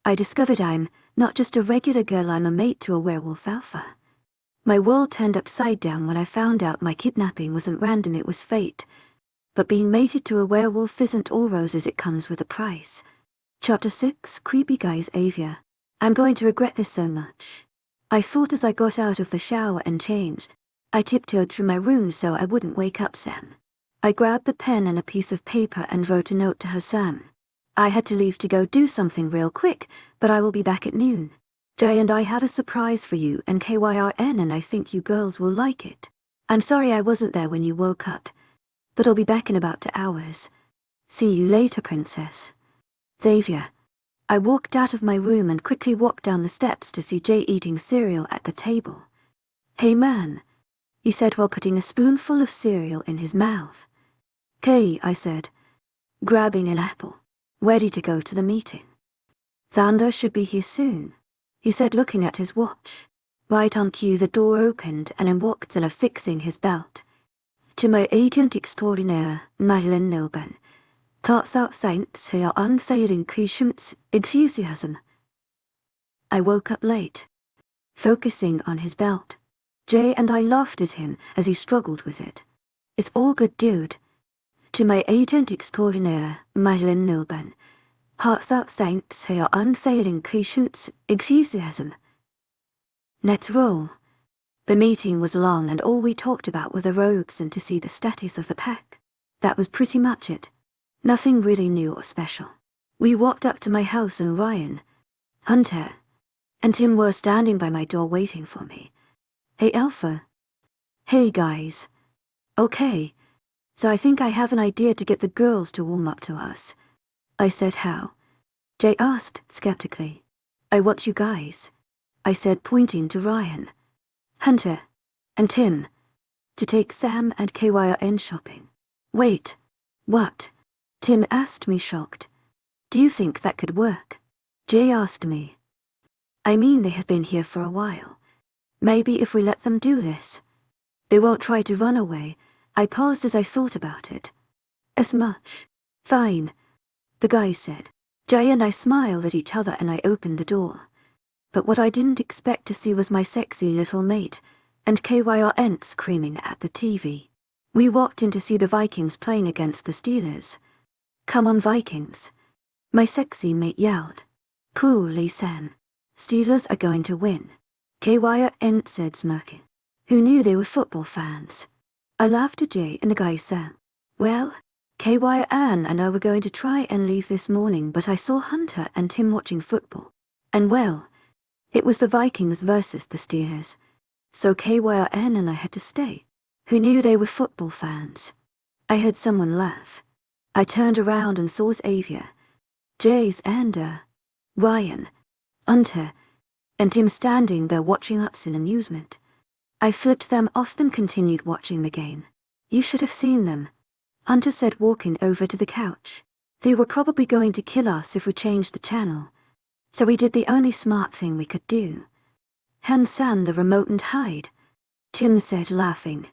I discovered I'm not just a regular girl, I'm a mate to a werewolf alpha. My world turned upside down when I found out my kidnapping wasn't random, it was fate. But being mated to a werewolf isn't all roses, it comes with a price. Chapter 6, Creepy Guy's Avia. I'm going to regret this so much. I thought as I got out of the shower and changed. I tiptoed through my room so I wouldn't wake up Sam. I grabbed the pen and a piece of paper and wrote a note to her. Sam, I had to leave to go do something real quick, but I will be back at noon. Jay and I have a surprise for you and KYRN, and I think you girls will like it. I'm sorry I wasn't there when you woke up, but I'll be back in about 2 hours. See you later, princess. Xavier. I walked out of my room and quickly walked down the steps to see Jay eating cereal at the table. Hey man, he said while putting a spoonful of cereal in his mouth. "Kay," I said, grabbing an apple, ready to go to the meeting. "Thunder should be here soon," he said looking at his watch. Right on cue the door opened and in walked Zena fixing his belt. "To my agent extraordinaire, Madeline Nilben. Thoughts out thanks for your unfailing patience, enthusiasm." I woke up late, focusing on his belt. Jay and I laughed at him as he struggled with it. "It's all good, dude. To my agent extraordinaire, Madeline Nilben. Hearts out thanks for your unfailing patience, enthusiasm." Let's roll. The meeting was long and all we talked about were the rogues and to see the status of the pack. That was pretty much it. Nothing really new or special. We walked up to my house and Ryan, Hunter, and Tim were standing by my door waiting for me. "Hey Alpha." "Hey guys." "Okay, so I think I have an idea to get the girls to warm up to us." I said. "How?" Jay asked skeptically. "I want you guys," I said pointing to Ryan, Hunter, and Tim, "to take Sam and KYRN shopping." "Wait, what?" Tim asked me shocked. "Do you think that could work?" Jay asked me. "I mean they have been here for a while. Maybe if we let them do this, they won't try to run away." I paused as I thought about it. "As much." "Fine," the guy said. Jay and I smiled at each other and I opened the door. But what I didn't expect to see was my sexy little mate and KYRN screaming at the TV. We walked in to see the Vikings playing against the Steelers. "Come on Vikings," my sexy mate yelled. "Coolly Sam. Steelers are going to win," KYRN said smirking. Who knew they were football fans? I laughed at Jay and the guy Sam. "Well, KYRN and I were going to try and leave this morning, but I saw Hunter and Tim watching football. And well, it was the Vikings versus the Steelers. So KYRN and I had to stay." Who knew they were football fans? I heard someone laugh. I turned around and saw Xavier, Jay's and Ryan, Hunter, and Tim standing there watching us in amusement. I flipped them off then continued watching the game. "You should have seen them," Hunter said walking over to the couch. "They were probably going to kill us if we changed the channel. So we did the only smart thing we could do. Hand Sam the remote and hide," Tim said laughing.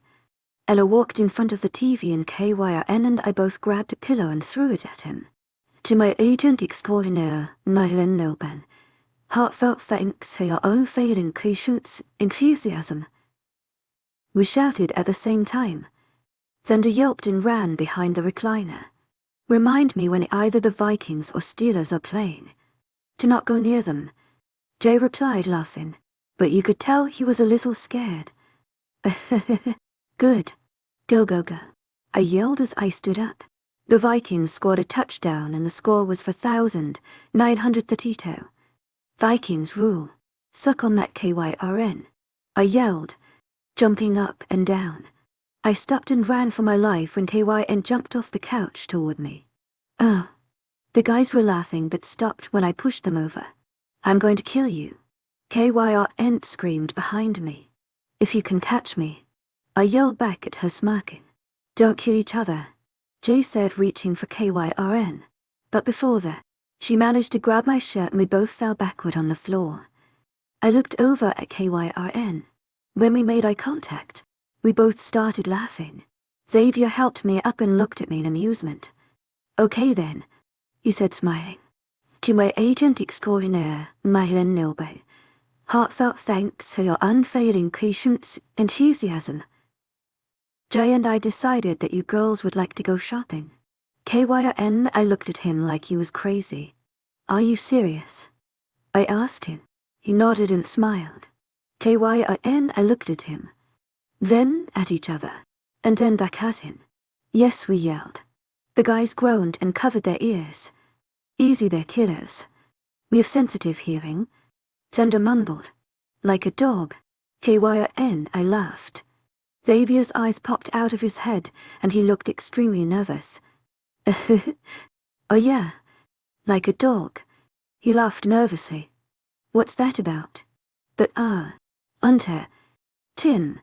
Ella walked in front of the TV and KYRN and I both grabbed a pillow and threw it at him. "To my agent extraordinaire, Madeline Nilben. Heartfelt thanks for your unfailing patience, enthusiasm." We shouted at the same time. Xander yelped and ran behind the recliner. "Remind me when either the Vikings or Steelers are playing to not go near them," Jay replied laughing, but you could tell he was a little scared. "Good. Go go go," I yelled as I stood up. The Vikings scored a touchdown and the score was 4,932. "Vikings rule. Suck on that KYRN," I yelled, jumping up and down. I stopped and ran for my life when KYRN jumped off the couch toward me. "Ugh." The guys were laughing but stopped when I pushed them over. "I'm going to kill you," KYRN screamed behind me. "If you can catch me," I yelled back at her smirking. "Don't kill each other," Jay said reaching for KYRN. But before that, she managed to grab my shirt and we both fell backward on the floor. I looked over at KYRN. When we made eye contact, we both started laughing. Xavier helped me up and looked at me in amusement. "Okay then," he said smiling. To my agent extraordinaire, Lycan Love Tales, heartfelt thanks for your unfailing patience and enthusiasm. Jay and I decided that you girls would like to go shopping. KYN, I looked at him like he was crazy. Are you serious? I asked him. He nodded and smiled. KYN, I looked at him. Then at each other. And then back at him. Yes, we yelled. The guys groaned and covered their ears. Easy there, killers. We have sensitive hearing. Tender mumbled. Like a dog. KYN, I laughed. Xavier's eyes popped out of his head, and he looked extremely nervous. Oh yeah, like a dog. He laughed nervously. What's that about? But Unter, Tin,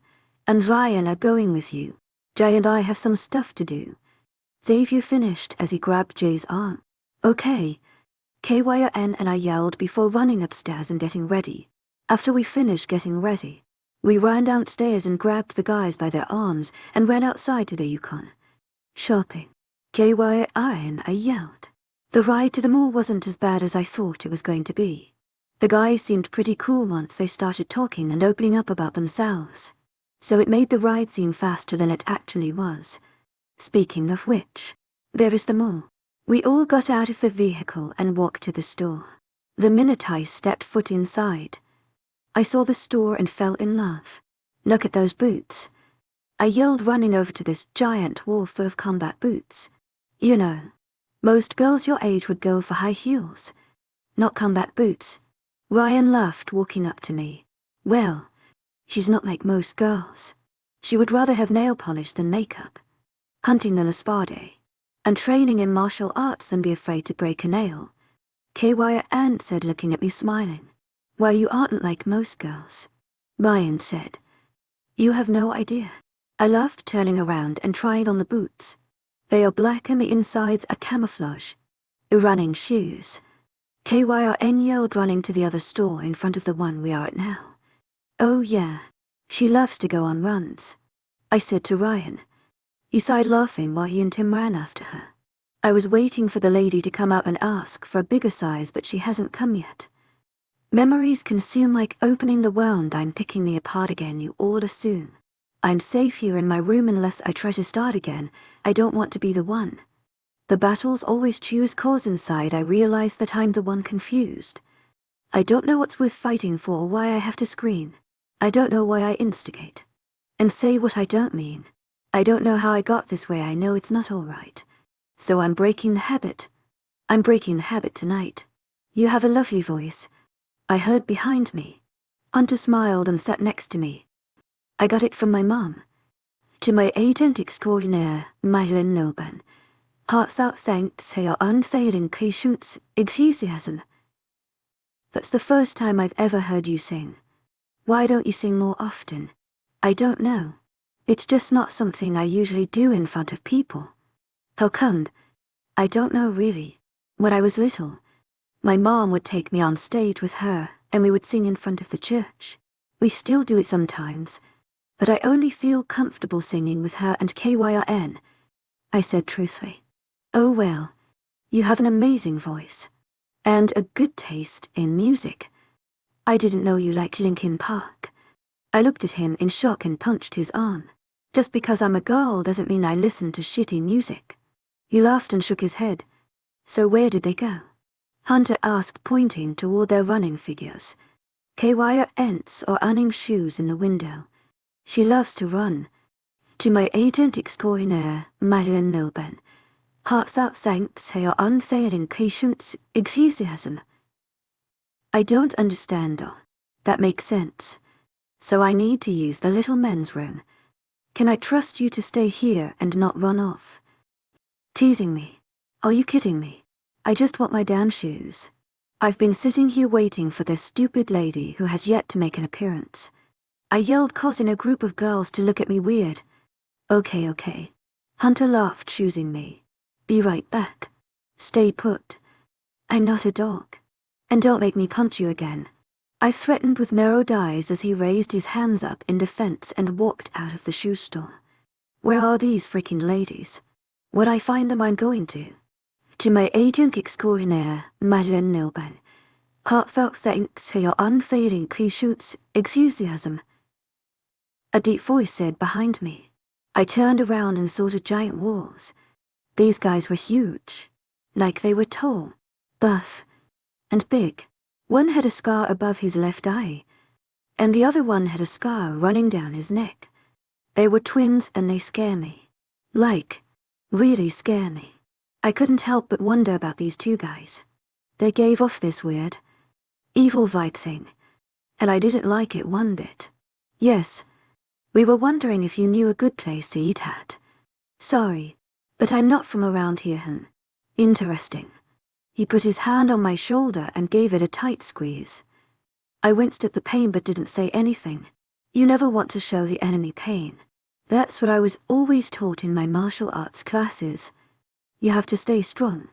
and Ryan are going with you. Jay and I have some stuff to do. Xavier finished as he grabbed Jay's arm. Okay. KYN and I yelled before running upstairs and getting ready. After we finished getting ready, we ran downstairs and grabbed the guys by their arms and ran outside to the Yukon. Shopping. KYN, I yelled. The ride to the mall wasn't as bad as I thought it was going to be. The guys seemed pretty cool once they started talking and opening up about themselves. So it made the ride seem faster than it actually was. Speaking of which, there is the mall. We all got out of the vehicle and walked to the store. The minute I stepped foot inside, I saw the store and fell in love. Look at those boots. I yelled, running over to this giant wall full of combat boots. You know, most girls your age would go for high heels, not combat boots. Ryan laughed, walking up to me. Well, she's not like most girls. She would rather have nail polish than makeup, hunting than a spa day, and training in martial arts than be afraid to break a nail. KYN said, looking at me smiling. Well, you aren't like most girls. Ryan said. You have no idea. I laughed, turning around and trying on the boots. They are black and the insides are camouflage. Running shoes. KYN yelled, running to the other store in front of the one we are at now. Oh yeah, she loves to go on runs, I said to Ryan. He sighed, laughing while he and Tim ran after her. I was waiting for the lady to come out and ask for a bigger size, but she hasn't come yet. Memories consume like opening the wound. I'm picking me apart again, you all assume. I'm safe here in my room unless I try to start again. I don't want to be the one. The battles always choose cause inside. I realize that I'm the one confused. I don't know what's worth fighting for or why I have to scream. I don't know why I instigate and say what I don't mean. I don't know how I got this way. I know it's not all right. So I'm breaking the habit. I'm breaking the habit tonight. You have a lovely voice, I heard behind me. Hunter smiled and sat next to me. I got it from my mom. To my agent extraordinaire, Lycan Love Tales, heartfelt thanks for your unfailing patience, enthusiasm. That's the first time I've ever heard you sing. Why don't you sing more often? I don't know. It's just not something I usually do in front of people. How come? I don't know really. When I was little, my mom would take me on stage with her and we would sing in front of the church. We still do it sometimes, but I only feel comfortable singing with her and KYN, I said truthfully. Oh well, you have an amazing voice, and a good taste in music. I didn't know you liked Linkin Park. I looked at him in shock and punched his arm. Just because I'm a girl doesn't mean I listen to shitty music. He laughed and shook his head. So where did they go? Hunter asked, pointing toward their running figures. KYN's or running shoes in the window. She loves to run. To my agent extraordinaire, Lycan Love Tales, heartfelt thanks for your unfailing patience, enthusiasm. I don't understand all. That makes sense. So I need to use the little men's room. Can I trust you to stay here and not run off? Teasing me? Are you kidding me? I just want my damn shoes. I've been sitting here waiting for this stupid lady who has yet to make an appearance. I yelled, causing a group of girls to look at me weird. Okay. Hunter laughed, choosing me. Be right back. Stay put. I'm not a dog. And don't make me punch you again. I threatened with narrowed eyes as he raised his hands up in defense and walked out of the shoe store. Where are these freaking ladies? When I find them, I'm going to To my agent extraordinaire, Lycan Love Tales, heartfelt thanks for your unfading patience, enthusiasm. A deep voice said behind me. I turned around and saw the giant wolves. These guys were huge. Like they were tall, buff, and big. One had a scar above his left eye, and the other one had a scar running down his neck. They were twins and they scare me. Like, really scare me. I couldn't help but wonder about these two guys. They gave off this weird, evil vibe thing, and I didn't like it one bit. Yes, we were wondering if you knew a good place to eat at. Sorry, but I'm not from around here, hun. Interesting. He put his hand on my shoulder and gave it a tight squeeze. I winced at the pain but didn't say anything. You never want to show the enemy pain. That's what I was always taught in my martial arts classes. You have to stay strong.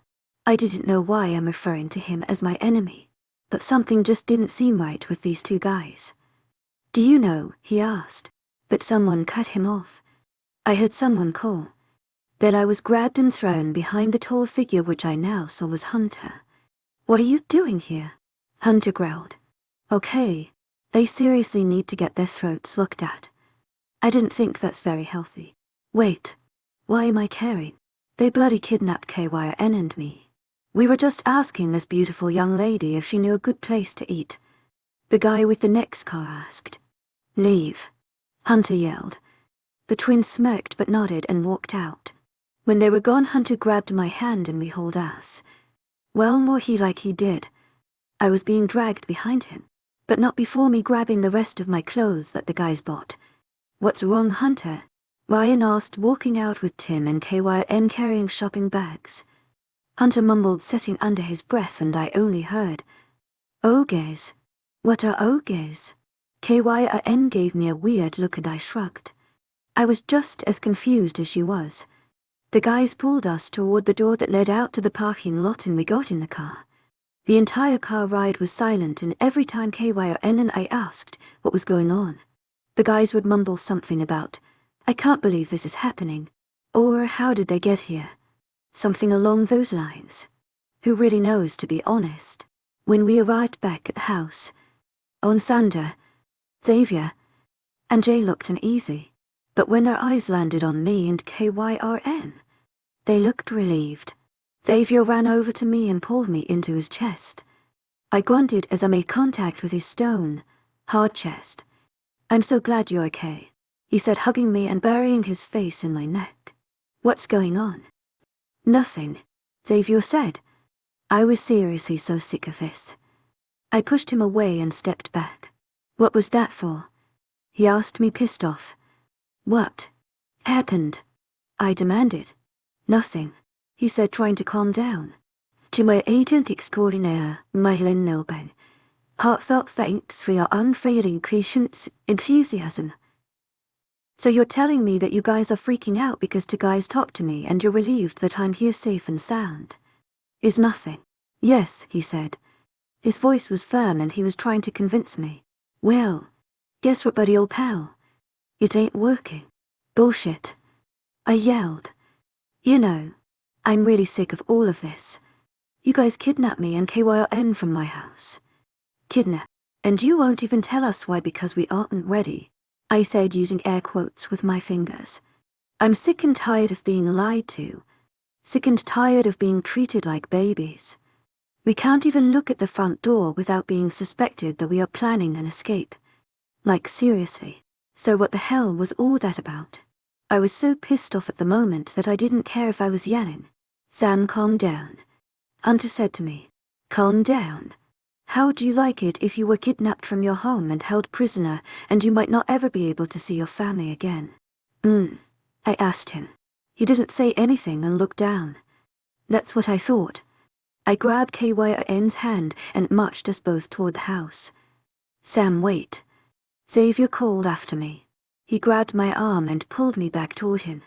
I didn't know why I'm referring to him as my enemy, but something just didn't seem right with these two guys. Do you know, he asked, that someone cut him off? I heard someone call. Then I was grabbed and thrown behind the tall figure which I now saw was Hunter. What are you doing here? Hunter growled. Okay, they seriously need to get their throats looked at. I didn't think that's very healthy. Wait, why am I caring? They bloody kidnapped KYN and me. We were just asking this beautiful young lady if she knew a good place to eat. The guy with the neck scar asked. Leave, Hunter yelled. The twins smirked but nodded and walked out. When they were gone, Hunter grabbed my hand and we hauled ass. Well, more he did. I was being dragged behind him, but not before me grabbing the rest of my clothes that the guys bought. What's wrong, Hunter? Ryan asked, walking out with Tim and KYN carrying shopping bags. Hunter mumbled, setting under his breath, and I only heard, Ogues. What are ogues? KYN gave me a weird look and I shrugged. I was just as confused as she was. The guys pulled us toward the door that led out to the parking lot and we got in the car. The entire car ride was silent, and every time KYN and I asked what was going on, the guys would mumble something about, I can't believe this is happening, or how did they get here? Something along those lines. Who really knows, to be honest? When we arrived back at the house, Sandra, Xavier, and Jay looked uneasy, but when their eyes landed on me and KYN, they looked relieved. Xavier ran over to me and pulled me into his chest. I grunted as I made contact with his stone, hard chest. I'm so glad you're okay, he said, hugging me and burying his face in my neck. What's going on? Nothing, Xavier said. I was seriously so sick of this. I pushed him away and stepped back. What was that for? He asked me, pissed off. What happened? I demanded. Nothing, he said, trying to calm down. To my agent extraordinaire, Lycan Love Tales, heartfelt thanks for your unfading patience, enthusiasm. So you're telling me that you guys are freaking out because two guys talked to me and you're relieved that I'm here safe and sound? Is nothing. Yes, he said. His voice was firm and he was trying to convince me. Well, guess what, buddy old pal? It ain't working. Bullshit. I yelled. You know, I'm really sick of all of this. You guys kidnapped me and KYN from my house. Kidnap. And you won't even tell us why because we aren't ready, I said, using air quotes with my fingers. I'm sick and tired of being lied to. Sick and tired of being treated like babies. We can't even look at the front door without being suspected that we are planning an escape. Like, seriously. So what the hell was all that about? I was so pissed off at the moment that I didn't care if I was yelling. Sam, calm down, Hunter said to me. Calm down? How'd you like it if you were kidnapped from your home and held prisoner and you might not ever be able to see your family again? I asked him. He didn't say anything and looked down. That's what I thought. I grabbed KYN's hand and marched us both toward the house. Sam, wait. Xavier called after me. He grabbed my arm and pulled me back toward him.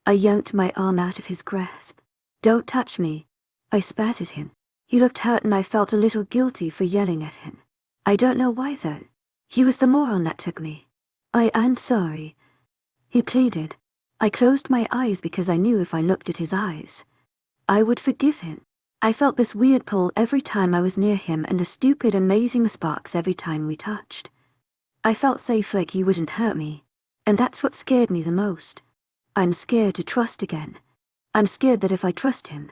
I yanked my arm out of his grasp. Don't touch me, I spat at him. He looked hurt and I felt a little guilty for yelling at him. I don't know why though. He was the moron that took me. I'm sorry, he pleaded. I closed my eyes because I knew if I looked at his eyes, I would forgive him. I felt this weird pull every time I was near him and the stupid amazing sparks every time we touched. I felt safe like he wouldn't hurt me, and that's what scared me the most. I'm scared to trust again. I'm scared that if I trust him,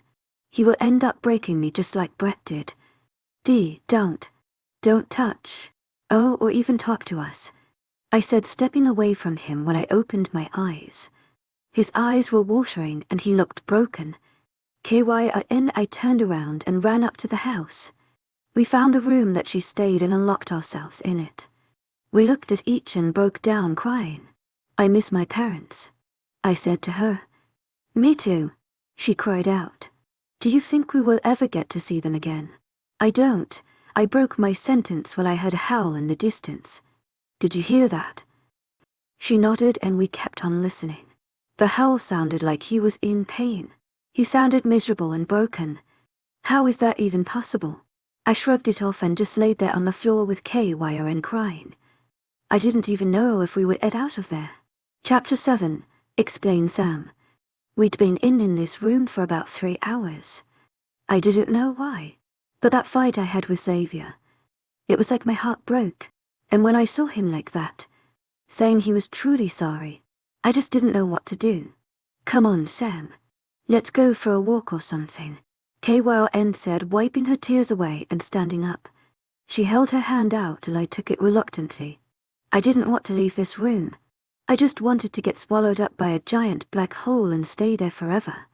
he will end up breaking me just like Brett did. Don't touch. Oh, or even talk to us, I said, stepping away from him when I opened my eyes. His eyes were watering and he looked broken. I turned around and ran up to the house. We found the room that she stayed in and locked ourselves in it. We looked at each and broke down crying. I miss my parents, I said to her. Me too, she cried out. Do you think we will ever get to see them again? I don't. I broke my sentence when I heard a howl in the distance. Did you hear that? She nodded and we kept on listening. The howl sounded like he was in pain. He sounded miserable and broken. How is that even possible? I shrugged it off and just laid there on the floor with KYRN crying. I didn't even know if we would get out of there. Chapter 7, explained Sam. We'd been in this room for about 3 hours. I didn't know why, but that fight I had with Xavier, it was like my heart broke, and when I saw him like that, saying he was truly sorry, I just didn't know what to do. Come on, Sam. Let's go for a walk or something, KYRN said, wiping her tears away and standing up. She held her hand out till I took it reluctantly. I didn't want to leave this room. I just wanted to get swallowed up by a giant black hole and stay there forever.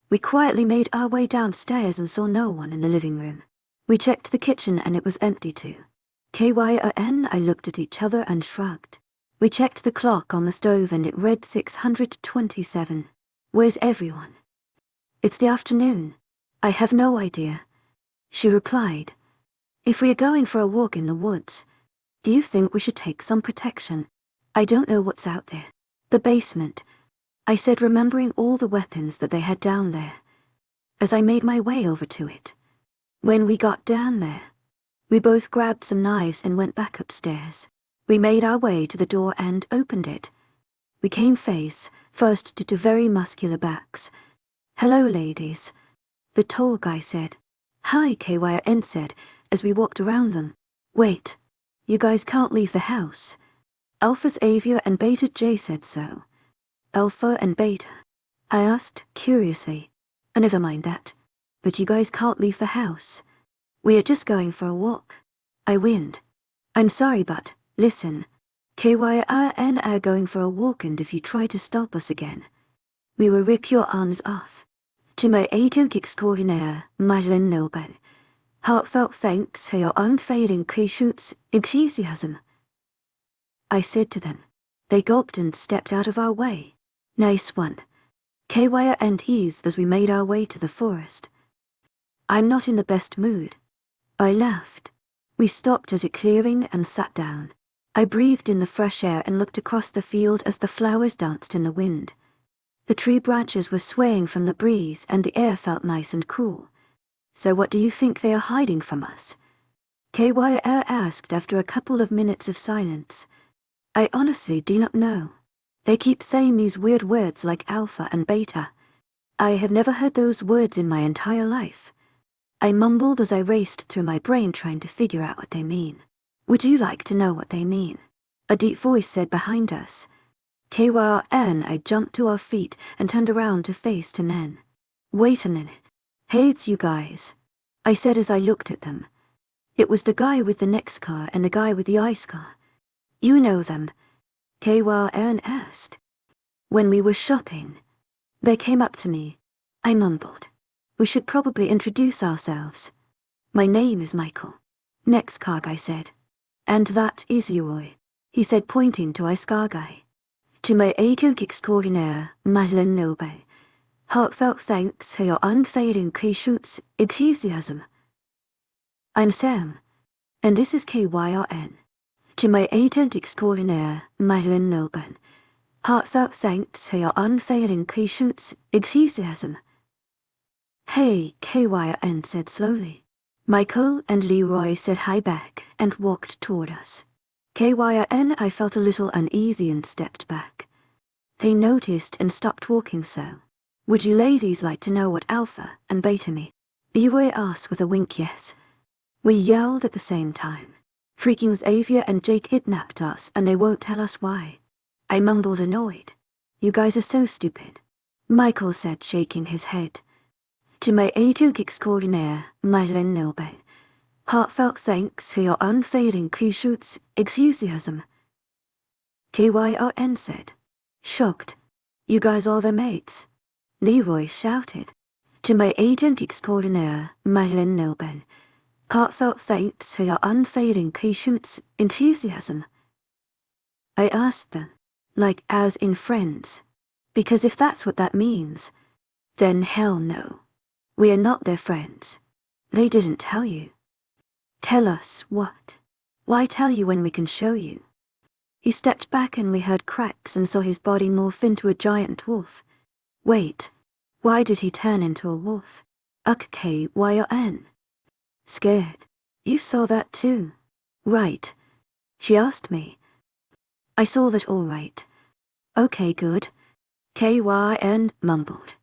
We quietly made our way downstairs and saw no one in the living room. We checked the kitchen and it was empty too. KYRN, I looked at each other and shrugged. We checked the clock on the stove and it read 627. Where's everyone? It's the afternoon. I have no idea, she replied. If we are going for a walk in the woods, do you think we should take some protection? I don't know what's out there. The basement, I said, remembering all the weapons that they had down there, as I made my way over to it. When we got down there, we both grabbed some knives and went back upstairs. We made our way to the door and opened it. We came face first to 2 very muscular backs. Hello, ladies, the tall guy said. Hi, KYRN said, as we walked around them. Wait, you guys can't leave the house. Alpha's Avia and Beta J said so. Alpha and Beta? I asked, curiously. Never mind that. But you guys can't leave the house. We are just going for a walk. I whined. I'm sorry, but, listen. KYRN are going for a walk, and if you try to stop us again, we will rip your arms off. To my agent extraordinaire, Madeleine Noble, heartfelt thanks for your unfading patience, enthusiasm, I said to them. They gulped and stepped out of our way. Nice one, KYRN teased as we made our way to the forest. I'm not in the best mood, I laughed. We stopped at a clearing and sat down. I breathed in the fresh air and looked across the field as the flowers danced in the wind. The tree branches were swaying from the breeze and the air felt nice and cool. So what do you think they are hiding from us? KYR asked after a couple of minutes of silence. I honestly do not know. They keep saying these weird words like alpha and beta. I have never heard those words in my entire life. I mumbled as I raced through my brain trying to figure out what they mean. Would you like to know what they mean? A deep voice said behind us. KYRN, I jumped to our feet and turned around to face 2 men. Wait a minute. Hey, it's you guys, I said as I looked at them. It was the guy with the next car and the guy with the ice car. You know them? KYRN asked. When we were shopping, they came up to me. I mumbled. We should probably introduce ourselves. My name is Michael. Next car guy said. And that is Leroy, he said, pointing to ice car guy. To my agent extraordinaire, Madeleine Noble, heartfelt thanks for your unfading patience, enthusiasm. I'm Sam, and this is KYRN. To my agent extraordinaire, Madeleine Noble, heartfelt thanks for your unfailing patience, enthusiasm. Hey, KYRN said slowly. Michael and Leroy said hi back and walked toward us. KYRN, I felt a little uneasy and stepped back. They noticed and stopped walking so. Would you ladies like to know what alpha and beta mean? Leroy asked with a wink yes. We yelled at the same time. Freaking Xavier and Jake kidnapped us and they won't tell us why. I mumbled annoyed. You guys are so stupid. Michael said, shaking his head. To my agent extraordinaire, Lycan Love Tales. Heartfelt thanks for your unfailing patience, enthusiasm. Kyrn said. Shocked. You guys are the mates. Leroy shouted. To my agent extraordinaire, Lycan Love Tales. Heartfelt thanks for your unfailing patience, enthusiasm. I asked them, like as in friends, because if that's what that means, then hell no. We are not their friends. They didn't tell you. Tell us what? Why tell you when we can show you? He stepped back and we heard cracks and saw his body morph into a giant wolf. Wait, why did he turn into a wolf? Kyrn. Scared. You saw that too? Right. She asked me. I saw that all right. Okay, good. Kyrn mumbled.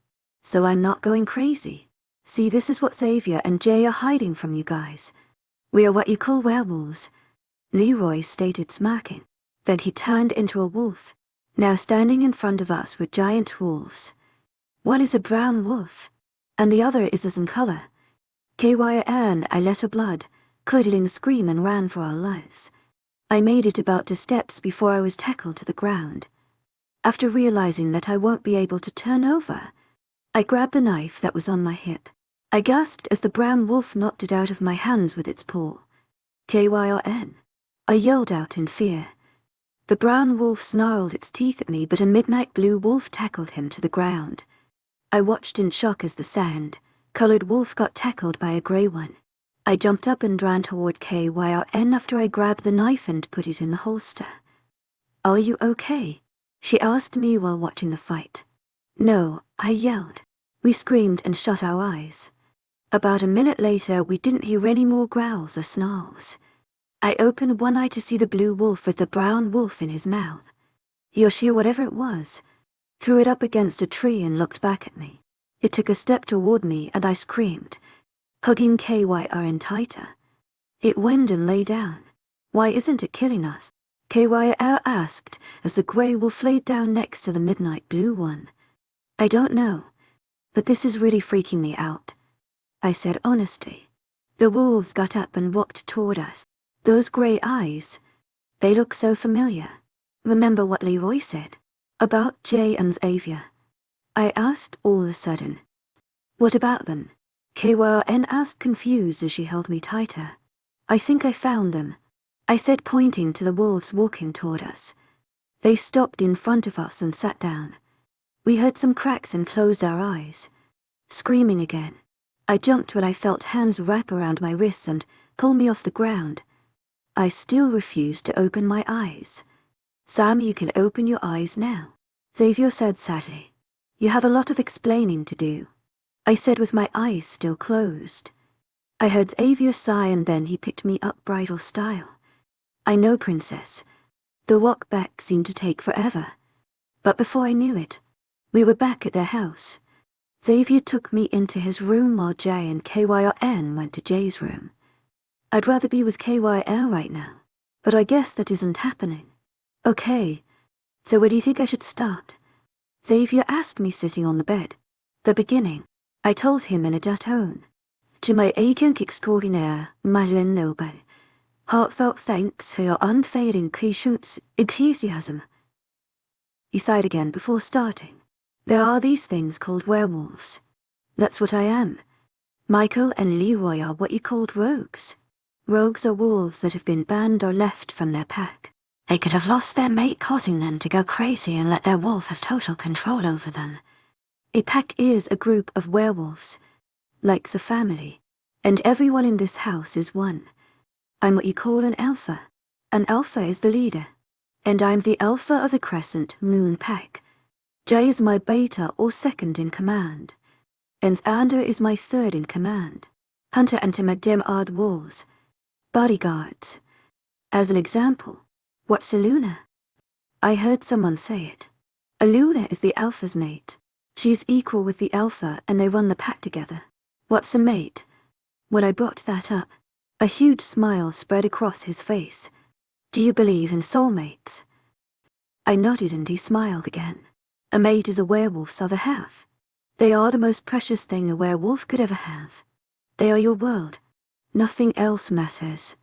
So I'm not going crazy. See, this is what Xavier and Jay are hiding from you guys. We are what you call werewolves. Leroy stated, smirking. Then he turned into a wolf. Now standing in front of us were giant wolves. One is a brown wolf, and the other is as in color. Kyrn, I let her blood, curdling scream and ran for our lives. I made it about 2 steps before I was tackled to the ground. After realizing that I won't be able to turn over, I grabbed the knife that was on my hip. I gasped as the brown wolf knocked it out of my hands with its paw. Kyrn. I yelled out in fear. The brown wolf snarled its teeth at me, but a midnight blue wolf tackled him to the ground. I watched in shock as the sand-colored wolf got tackled by a gray one. I jumped up and ran toward Kyrn after I grabbed the knife and put it in the holster. Are you okay? She asked me while watching the fight. No, I yelled. We screamed and shut our eyes. About a minute later, we didn't hear any more growls or snarls. I opened one eye to see the blue wolf with the brown wolf in his mouth. He or she, whatever it was, threw it up against a tree and looked back at me. It took a step toward me and I screamed, hugging Kyrn tighter. It whined and lay down. Why isn't it killing us? Kyrn asked as the grey wolf laid down next to the midnight blue one. I don't know, but this is really freaking me out, I said honestly. The wolves got up and walked toward us. Those grey eyes, they look so familiar. Remember what Leroy said about Jay and Xavier? I asked all of a sudden. What about them? Kyrn asked, confused as she held me tighter. I think I found them, I said, pointing to the wolves walking toward us. They stopped in front of us and sat down. We heard some cracks and closed our eyes. Screaming again. I jumped when I felt hands wrap around my wrists and pull me off the ground. I still refused to open my eyes. Sam, you can open your eyes now, Xavier said sadly. You have a lot of explaining to do, I said with my eyes still closed. I heard Xavier sigh and then he picked me up bridal style. I know, princess. The walk back seemed to take forever. But before I knew it, we were back at their house. Xavier took me into his room while Jay and Kyrn went to Jay's room. I'd rather be with Kyrn right now, but I guess that isn't happening. Okay, so where do you think I should start? Xavier asked me, sitting on the bed. The beginning, I told him in a dull tone. To my agent extraordinaire, Lycan Love Tales. Heartfelt thanks for your unfailing patience, enthusiasm. He sighed again before starting. There are these things called werewolves. That's what I am. Michael and Leroy are what you called rogues. Rogues are wolves that have been banned or left from their pack. They could have lost their mate, causing them to go crazy and let their wolf have total control over them. A pack is a group of werewolves, like a family, and everyone in this house is one. I'm what you call an alpha. An alpha is the leader, and I'm the alpha of the Crescent Moon Pack. Jay is my beta or second in command, and Ander is my third in command. Hunter and Timagdim are wolves, bodyguards. As an example, what's a Luna? I heard someone say it. A Luna is the alpha's mate. She's equal with the alpha and they run the pack together. What's a mate? When I brought that up, a huge smile spread across his face. Do you believe in soulmates? I nodded and he smiled again. A mate is a werewolf's other half. They are the most precious thing a werewolf could ever have. They are your world. Nothing else matters.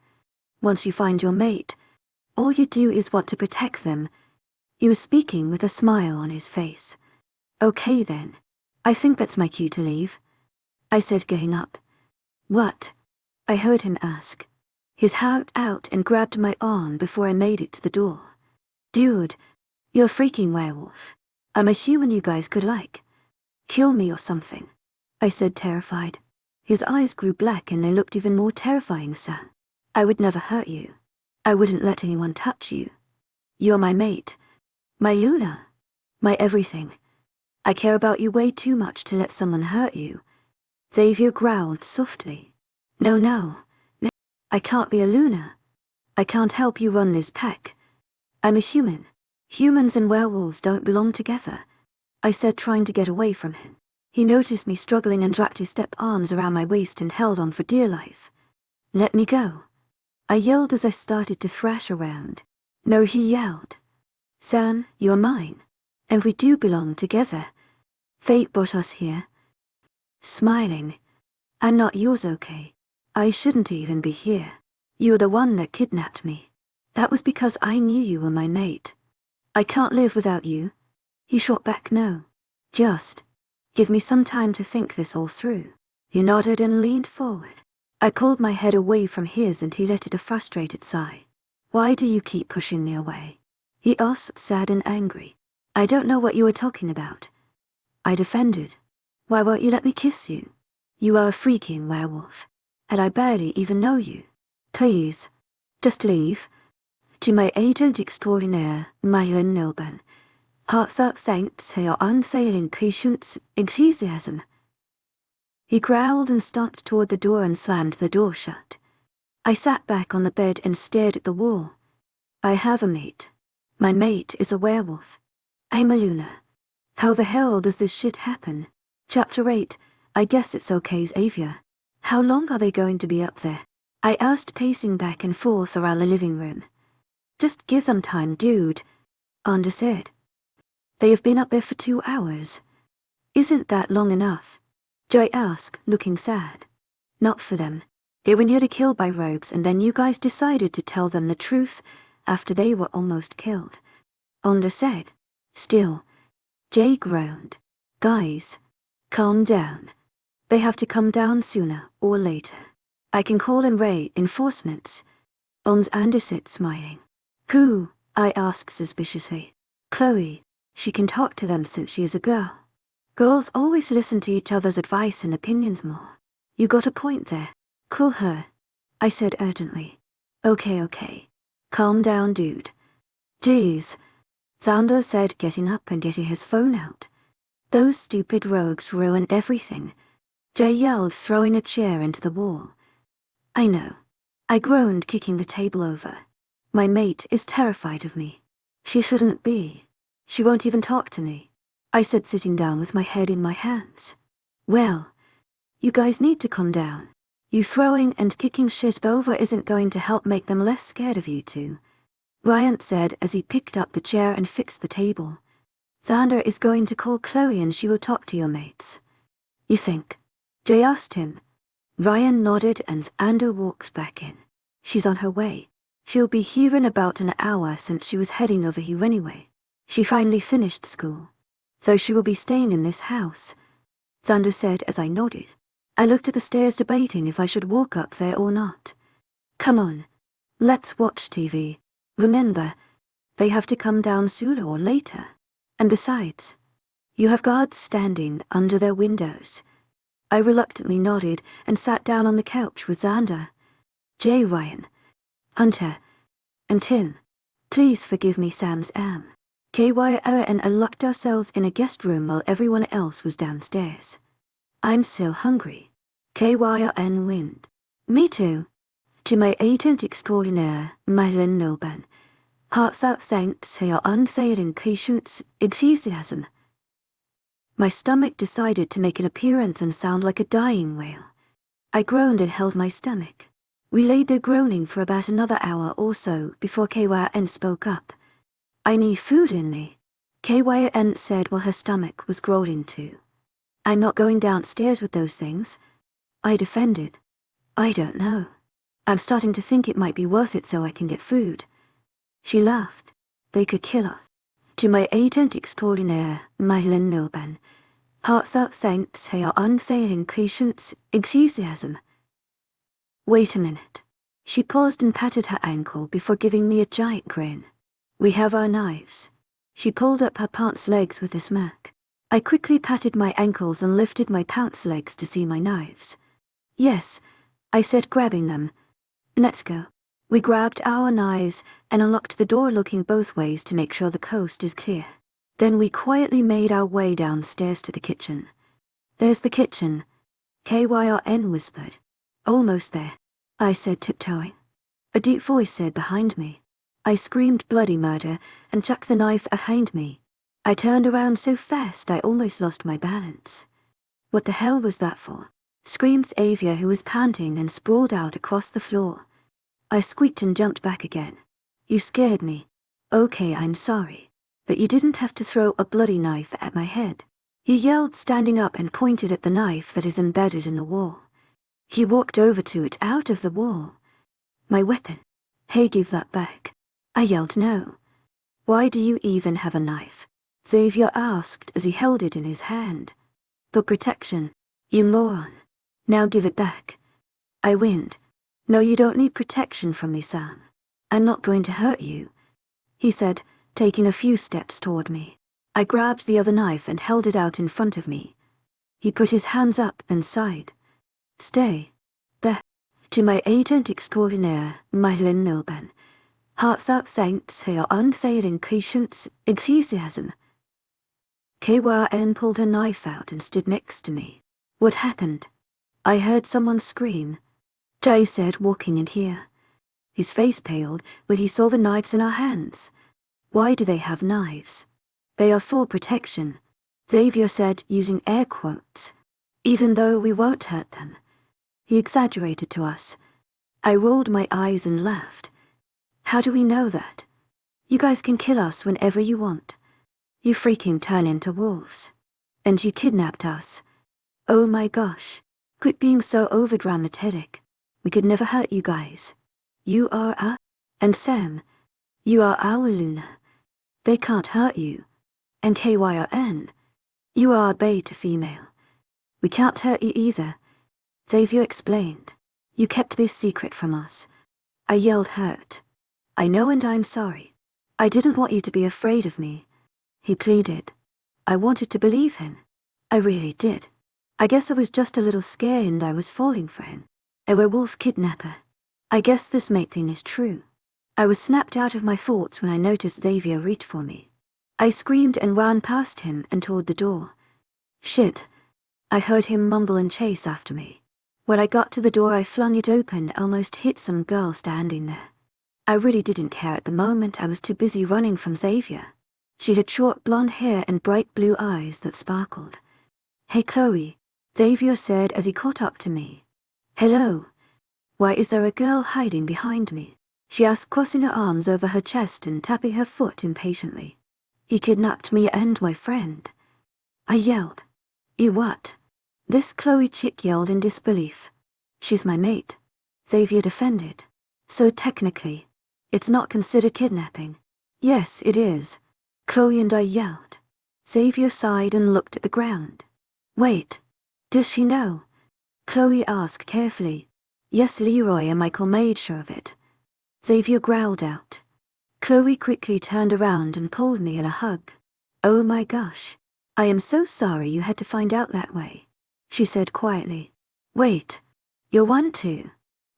Once you find your mate, all you do is want to protect them. He was speaking with a smile on his face. Okay then. I think that's my cue to leave. I said, getting up. What? I heard him ask. His hand out and grabbed my arm before I made it to the door. Dude, you're a freaking werewolf. I'm a human you guys could like. Kill me or something, I said, terrified. His eyes grew black and they looked even more terrifying, sir. I would never hurt you. I wouldn't let anyone touch you. You're my mate. My Luna. My everything. I care about you way too much to let someone hurt you. Xavier growled softly. No. I can't be a Luna. I can't help you run this pack. I'm a human. Humans and werewolves don't belong together, I said, trying to get away from him. He noticed me struggling and wrapped his step arms around my waist and held on for dear life. Let me go, I yelled as I started to thrash around. No, he yelled. Sam, you're mine. And we do belong together. Fate brought us here. Smiling. I'm not yours, okay? I shouldn't even be here. You're the one that kidnapped me. That was because I knew you were my mate. I can't live without you. He shot back, no. Just give me some time to think this all through. He nodded and leaned forward. I pulled my head away from his and he let out a frustrated sigh. Why do you keep pushing me away? He asked, sad and angry. I don't know what you were talking about. I defended. Why won't you let me kiss you? You are a freaking werewolf, and I barely even know you. Please, just leave. To my agent extraordinaire, Lycan Love Tales, your unsettling patience, enthusiasm. He growled and stomped toward the door and slammed the door shut. I sat back on the bed and stared at the wall. I have a mate. My mate is a werewolf. I'm a Luna. How the hell does this shit happen? Chapter 8, I guess it's okay, Xavier. How long are they going to be up there? I asked, pacing back and forth around the living room. Just give them time, dude, Anda said. They have been up there for 2 hours. Isn't that long enough? Joy asked, looking sad. Not for them. They were nearly killed by rogues and then you guys decided to tell them the truth after they were almost killed. Anda said. Still. Jay groaned. Guys, calm down. They have to come down sooner or later. I can call in reinforcements. Anda said, smiling. Who? I asked suspiciously. Chloe. She can talk to them since she is a girl. Girls always listen to each other's advice and opinions more. You got a point there. Call her, I said urgently. Okay. Calm down, dude. Jeez, Xander said, getting up and getting his phone out. Those stupid rogues ruined everything. Jay yelled, throwing a chair into the wall. I know. I groaned, kicking the table over. My mate is terrified of me. She shouldn't be. She won't even talk to me, I said, sitting down with my head in my hands. Well, you guys need to calm down. You throwing and kicking shit over isn't going to help make them less scared of you two, Ryan said as he picked up the chair and fixed the table. Xander is going to call Chloe and she will talk to your mates. You think? Jay asked him. Ryan nodded and Xander walked back in. She's on her way. She'll be here in about an hour since she was heading over here anyway. She finally finished school. So she will be staying in this house, Xander said as I nodded. I looked at the stairs debating if I should walk up there or not. Come on. Let's watch TV. Remember, they have to come down sooner or later. And besides, you have guards standing under their windows. I reluctantly nodded and sat down on the couch with Xander, Jay, Ryan, Hunter, and Tim. Please forgive me, Sam's KY and I locked ourselves in a guest room while everyone else was downstairs. I'm so hungry. KYN wind. Me too. To my agent extraordinaire, Lycan Love Tales, your unfailing patience, enthusiasm. My stomach decided to make an appearance and sound like a dying whale. I groaned and held my stomach. We lay there groaning for about another hour or so before KYN spoke up. I need food in me, KYN said while her stomach was growling too. I'm not going downstairs with those things. I defended. I don't know. I'm starting to think it might be worth it so I can get food. She laughed. They could kill us. To my agent extraordinaire, Lycan Love Tales, heartfelt thanks for your unfailing patience, enthusiasm. Wait a minute. She paused and patted her ankle before giving me a giant grin. We have our knives. She pulled up her pants legs with a smirk. I quickly patted my ankles and lifted my pants legs to see my knives. Yes, I said, grabbing them. Let's go. We grabbed our knives and unlocked the door, looking both ways to make sure the coast is clear. Then we quietly made our way downstairs to the kitchen. There's the kitchen, KYN whispered. Almost there, I said, tiptoeing. A deep voice said behind me. I screamed bloody murder and chucked the knife behind me. I turned around so fast I almost lost my balance. What the hell was that for? Screamed Xavier, who was panting and sprawled out across the floor. I squeaked and jumped back again. You scared me. Okay, I'm sorry. But you didn't have to throw a bloody knife at my head. He yelled, standing up and pointed at the knife that is embedded in the wall. He walked over to it out of the wall. My weapon. Hey, give that back. I yelled no. Why do you even have a knife? Xavier asked as he held it in his hand. For protection, you moron. Now give it back. I whined. No, you don't need protection from me, Sam. I'm not going to hurt you, he said, taking a few steps toward me. I grabbed the other knife and held it out in front of me. He put his hands up and sighed. Stay. There. To my agent extraordinaire, Lycan Love Tales, heartfelt thanks for your unfailing patience, enthusiasm. KYN pulled her knife out and stood next to me. What happened? I heard someone scream. Jay said, walking in here. His face paled when he saw the knives in our hands. Why do they have knives? They are for protection, Xavier said, using air quotes. Even though we won't hurt them. He exaggerated to us. I rolled my eyes and laughed. How do we know that? You guys can kill us whenever you want. You freaking turn into wolves. And you kidnapped us. Oh my gosh. Quit being so overdramatic. We could never hurt you guys. You are and Sam. You are our Luna. They can't hurt you. And KYN. You are beta female. We can't hurt you either. Xavier explained. You kept this secret from us. I yelled, hurt. I know, and I'm sorry. I didn't want you to be afraid of me. He pleaded. I wanted to believe him. I really did. I guess I was just a little scared and I was falling for him. A werewolf kidnapper. I guess this mate thing is true. I was snapped out of my thoughts when I noticed Xavier reach for me. I screamed and ran past him and toward the door. Shit. I heard him mumble and chase after me. When I got to the door, I flung it open and almost hit some girl standing there. I really didn't care at the moment. I was too busy running from Xavier. She had short blonde hair and bright blue eyes that sparkled. Hey, Chloe, Xavier said as he caught up to me. Hello. Why is there a girl hiding behind me? She asked, crossing her arms over her chest and tapping her foot impatiently. He kidnapped me and my friend. I yelled. You what? This Chloe chick yelled in disbelief. She's my mate. Xavier defended. So technically, it's not considered kidnapping. Yes, it is. Chloe and I yelled. Xavier sighed and looked at the ground. Wait. Does she know? Chloe asked carefully. Yes, Leroy and Michael made sure of it. Xavier growled out. Chloe quickly turned around and pulled me in a hug. Oh my gosh. I am so sorry you had to find out that way, she said quietly. Wait. You want to?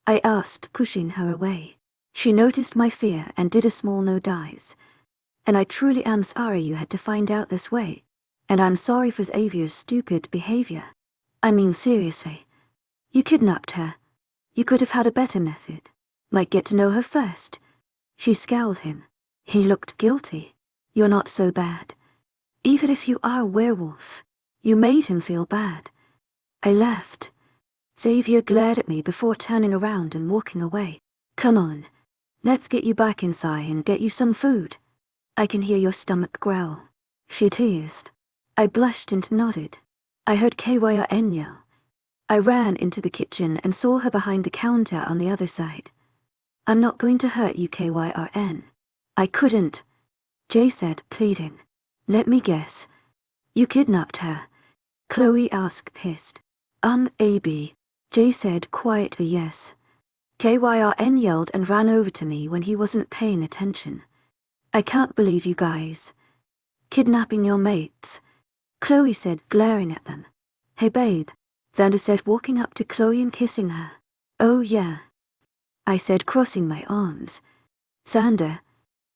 I asked, pushing her away. She noticed my fear and did a small no dies. And I truly am sorry you had to find out this way. And I'm sorry for Xavier's stupid behavior. I mean, seriously. You kidnapped her. You could have had a better method. Like get to know her first. She scowled him. He looked guilty. You're not so bad. Even if you are a werewolf, You made him feel bad. I left. Xavier glared at me before turning around and walking away. Come on. Let's get you back inside and get you some food. I can hear your stomach growl. She teased. I blushed and nodded. I heard KYRN yell. I ran into the kitchen and saw her behind the counter on the other side. I'm not going to hurt you, KYRN. I couldn't, Jay said, pleading. Let me guess. You kidnapped her? Chloe asked, pissed. AB. Jay said quietly yes. KYRN yelled and ran over to me when he wasn't paying attention. I can't believe you guys. Kidnapping your mates, Chloe said, glaring at them. Hey babe, Xander said, walking up to Chloe and kissing her. Oh yeah, I said, crossing my arms. Xander,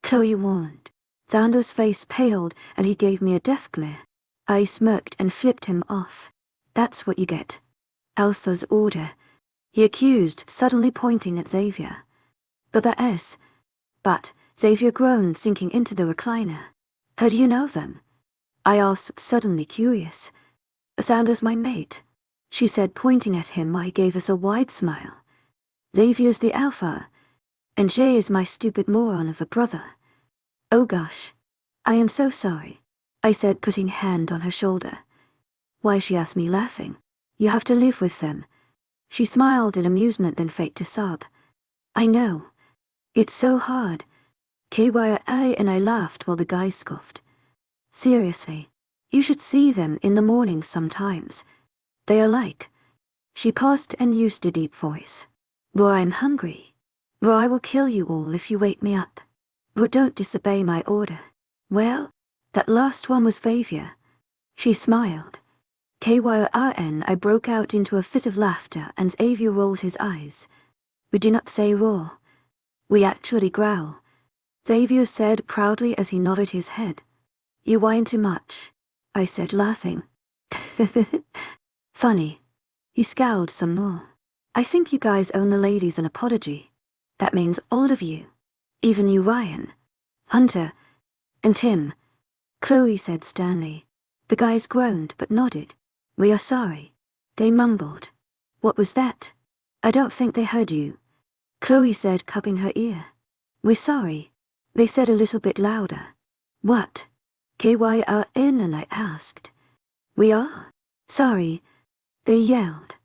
Chloe warned. Xander's face paled and he gave me a death glare. I smirked and flipped him off. That's what you get. Alpha's order, he accused, suddenly pointing at Xavier. But, Xavier groaned, sinking into the recliner. How do you know them? I asked, suddenly curious. Xander's my mate, she said, pointing at him. I gave us a wide smile. Xavier's the alpha, and Jay is my stupid moron of a brother. Oh gosh, I am so sorry, I said, putting hand on her shoulder. Why, she asked me, laughing. You have to live with them. She smiled in amusement, then faked a sob. I know. It's so hard. KYI and I laughed while the guys scoffed. Seriously, you should see them in the morning sometimes. They are like. She paused and used a deep voice. Roar, I'm hungry. Roar, I will kill you all if you wake me up. Roar, don't disobey my order. Well, that last one was Xavier. She smiled. KYRN, I broke out into a fit of laughter and Xavier rolled his eyes. We do not say roar. We actually growl, Xavier said proudly as he nodded his head. You whine too much, I said, laughing. Funny. He scowled some more. I think you guys owe the ladies an apology. That means all of you. Even you, Ryan, Hunter, and Tim, Chloe said sternly. The guys groaned but nodded. We are sorry. They mumbled. What was that? I don't think they heard you, Chloe said, cupping her ear. We're sorry, they said a little bit louder. What? KYRN, and I asked. We are? Sorry, they yelled.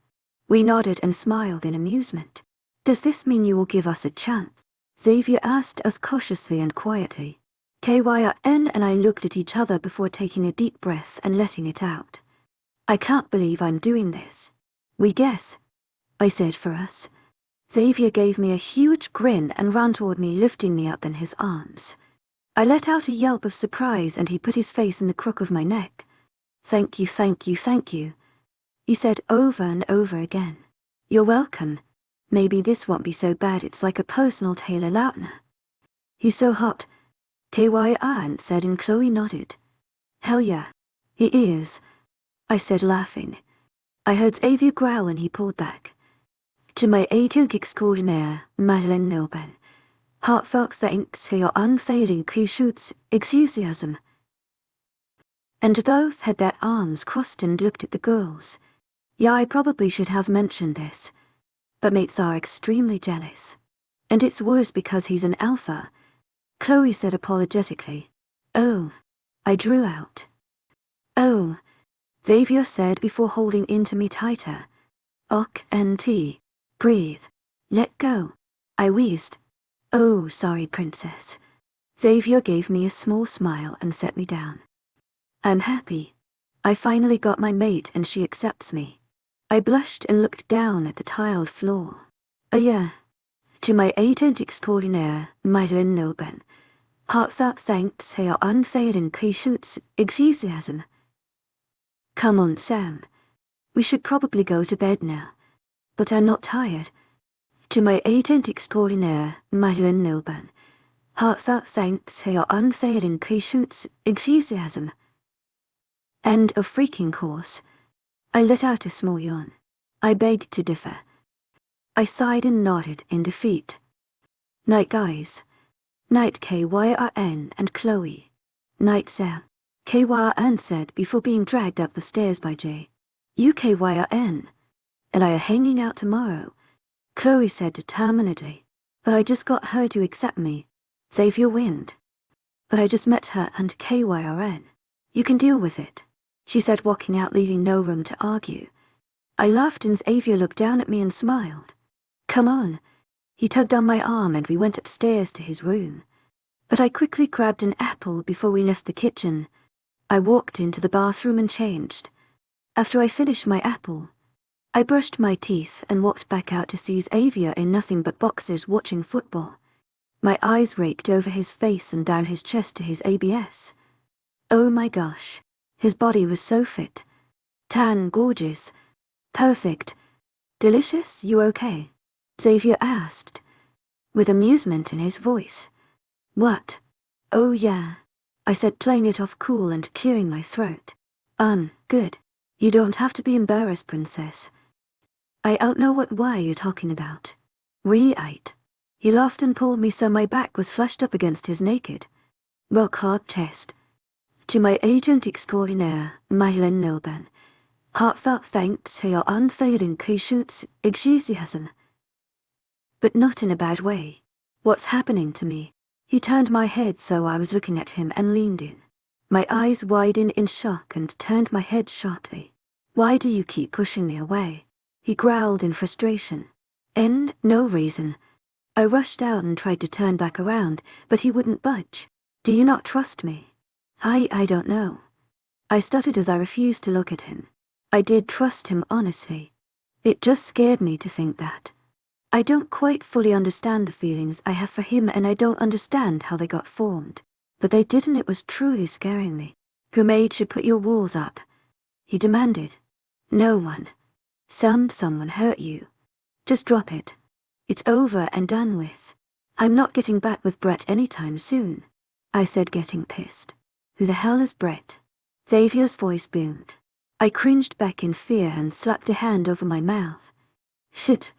We nodded and smiled in amusement. Does this mean you will give us a chance? Xavier asked us cautiously and quietly. KYRN and I looked at each other before taking a deep breath and letting it out. I can't believe I'm doing this. We guess, I said, for us. Xavier gave me a huge grin and ran toward me, lifting me up in his arms. I let out a yelp of surprise and he put his face in the crook of my neck. Thank you, thank you, thank you, he said over and over again. You're welcome. Maybe this won't be so bad. It's like a personal Taylor Lautner. He's so hot, KYRN said, and Chloe nodded. Hell yeah, he is, I said, laughing. I heard Xavier growl and he pulled back. To my agent extraordinaire, Madeleine Nilben. Heartfelt thanks for your unfailing shoots, enthusiasm. And both had their arms crossed and looked at the girls. Yeah, I probably should have mentioned this. But mates are extremely jealous. And it's worse because he's an alpha, Chloe said apologetically. Oh, I drew out. Oh, Xavier said before holding into me tighter. NT. Breathe. Let go. I wheezed. Oh, sorry, princess. Xavier gave me a small smile and set me down. I'm happy. I finally got my mate and she accepts me. I blushed and looked down at the tiled floor. Yeah. To my agent extraordinaire, Madeleine Nilben. Heartfelt thanks for your unfailing patience, enthusiasm. Come on, Sam. We should probably go to bed now. But I'm not tired. To my agent extraordinaire, Madeleine Nilben. Heartfelt thanks for your unfailing patience, enthusiasm. End of freaking course. I let out a small yawn. I begged to differ. I sighed and nodded in defeat. Night, guys. Night, KYRN and Chloe. Night, Sam. KYRN said before being dragged up the stairs by Jay. You KYRN. And I are hanging out tomorrow, Chloe said determinedly. But I just got her to accept me. Xavier wind. But I just met her and KYRN. You can deal with it, she said, walking out, leaving no room to argue. I laughed and Xavier looked down at me and smiled. Come on. He tugged on my arm and we went upstairs to his room. But I quickly grabbed an apple before we left the kitchen. I walked into the bathroom and changed. After I finished my apple, I brushed my teeth and walked back out to see Xavier in nothing but boxers watching football. My eyes raked over his face and down his chest to his ABS. Oh my gosh, his body was so fit. Tan, gorgeous, perfect, delicious. You okay? Xavier asked, with amusement in his voice. What? Oh yeah, I said, playing it off cool and clearing my throat. Good. You don't have to be embarrassed, princess. I don't know why you're talking about. Right. He laughed and pulled me so my back was flushed up against his naked, rock-hard chest. To my agent extraordinaire, Mylan Nilban, heartfelt thanks for your unfailing patience, enthusiasm. But not in a bad way. What's happening to me? He turned my head so I was looking at him and leaned in. My eyes widened in shock and turned my head sharply. Why do you keep pushing me away? He growled in frustration. No reason. I rushed out and tried to turn back around, but he wouldn't budge. Do you not trust me? I don't know. I stuttered as I refused to look at him. I did trust him, honestly. It just scared me to think that. I don't quite fully understand the feelings I have for him, and I don't understand how they got formed. But they did, and it was truly scaring me. Who made you put your walls up? He demanded. No one. Someone hurt you. Just drop it. It's over and done with. I'm not getting back with Brett anytime soon, I said, getting pissed. Who the hell is Brett? Xavier's voice boomed. I cringed back in fear and slapped a hand over my mouth. Shit.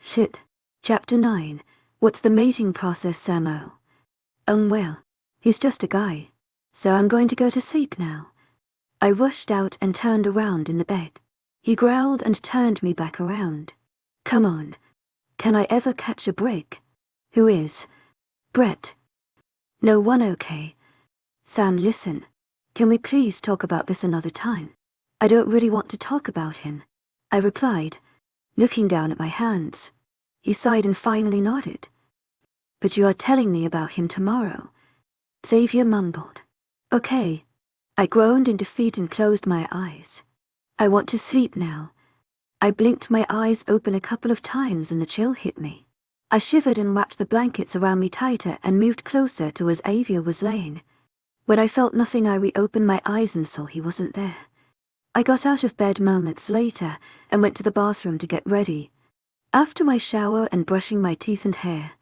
Chapter 9. What's the mating process, Samo? Well, he's just a guy. So I'm going to go to sleep now. I rushed out and turned around in the bed. He growled and turned me back around. Come on. Can I ever catch a break? Who is? Brett. No one, okay. Sam, listen. Can we please talk about this another time? I don't really want to talk about him, I replied, looking down at my hands. He sighed and finally nodded. But you are telling me about him tomorrow, Xavier mumbled. Okay. I groaned in defeat and closed my eyes. I want to sleep now. I blinked my eyes open a couple of times and the chill hit me. I shivered and wrapped the blankets around me tighter and moved closer to where Xavier was laying. When I felt nothing, I reopened my eyes and saw he wasn't there. I got out of bed moments later and went to the bathroom to get ready. After my shower and brushing my teeth and hair,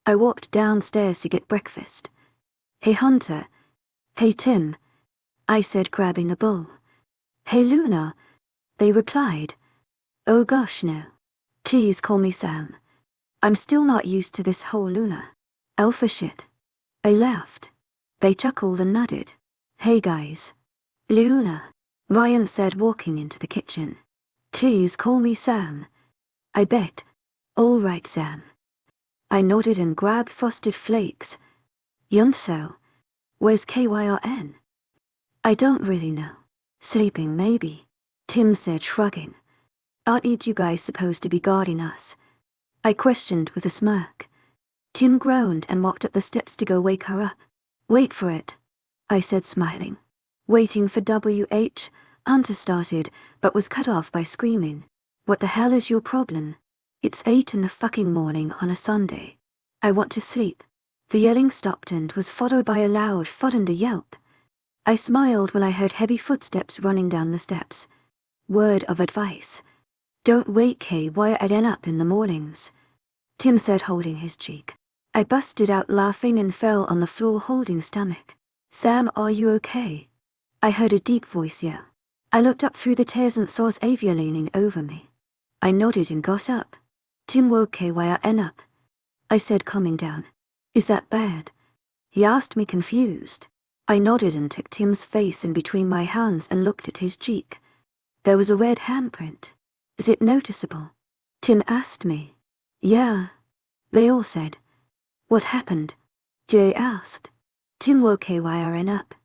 I walked downstairs to get breakfast. Hey Hunter. Hey Tim, I said, grabbing a bowl. Hey Luna, they replied. Oh gosh, no. Please call me Sam. I'm still not used to this whole Luna alpha shit. I laughed. They chuckled and nodded. Hey guys. Luna, Ryan said, walking into the kitchen. Please call me Sam. I begged. All right, Sam. I nodded and grabbed Frosted Flakes. Yunso. Where's KYRN? I don't really know. Sleeping, maybe, Tim said, shrugging. Aren't you guys supposed to be guarding us? I questioned with a smirk. Tim groaned and walked up the steps to go wake her up. Wait for it, I said, smiling. Waiting for WH, Hunter started, but was cut off by screaming. What the hell is your problem? It's 8 in the fucking morning on a Sunday. I want to sleep. The yelling stopped and was followed by a loud thud and a yelp. I smiled when I heard heavy footsteps running down the steps. Word of advice. Don't wake KYRN up in the mornings, Tim said, holding his cheek. I busted out laughing and fell on the floor holding stomach. Sam, are you okay? I heard a deep voice yell. I looked up through the tears and saw Xavier leaning over me. I nodded and got up. Tim woke KYRN up, I said, calming down. Is that bad? He asked me, confused. I nodded and took Tim's face in between my hands and looked at his cheek. There was a red handprint. Is it noticeable? Tim asked me. Yeah. They all said. What happened? Jay asked. Tim woke KYRN up.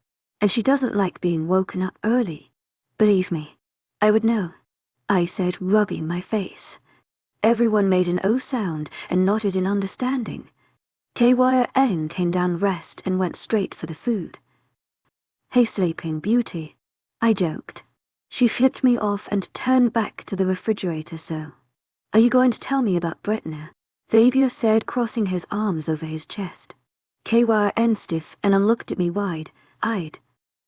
And she doesn't like being woken up early. Believe me, I would know, I said, rubbing my face. Everyone made an O sound and nodded in understanding. KYRN came down rest and went straight for the food. Hey sleeping beauty, I joked. She flipped me off and turned back to the refrigerator. So, are you going to tell me about Bretna? Xavier said, crossing his arms over his chest. KYRN stiff and looked at me wide-eyed.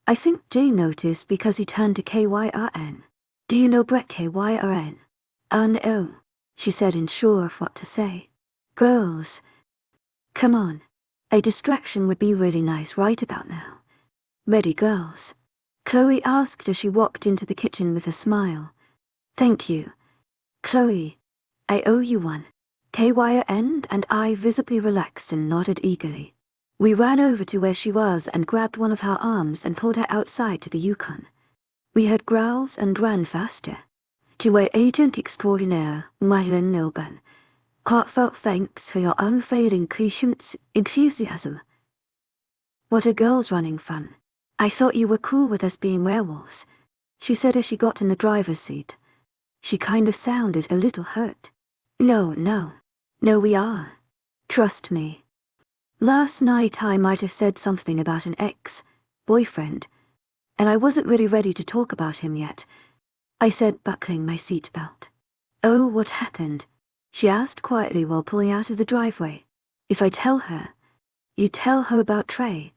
I think Jay noticed because he turned to KYRN. Do you know Brett? KYRN? No, she said, unsure of what to say. Girls. Come on. A distraction would be really nice right about now. Ready, girls? Chloe asked as she walked into the kitchen with a smile. Thank you. Chloe, I owe you one. KYRN and I visibly relaxed and nodded eagerly. We ran over to where she was and grabbed one of her arms and pulled her outside to the Yukon. We heard growls and ran faster. To our agent extraordinaire, Lycan Love Tales. Heartfelt thanks for your unfailing patience, enthusiasm. What are girls running from? I thought you were cool with us being werewolves, she said as she got in the driver's seat. She kind of sounded a little hurt. No, we are. Trust me. Last night I might have said something about an ex-boyfriend, and I wasn't really ready to talk about him yet. I said, buckling my seatbelt. Oh, what happened? She asked quietly while pulling out of the driveway. If I tell her, you tell her about Trey,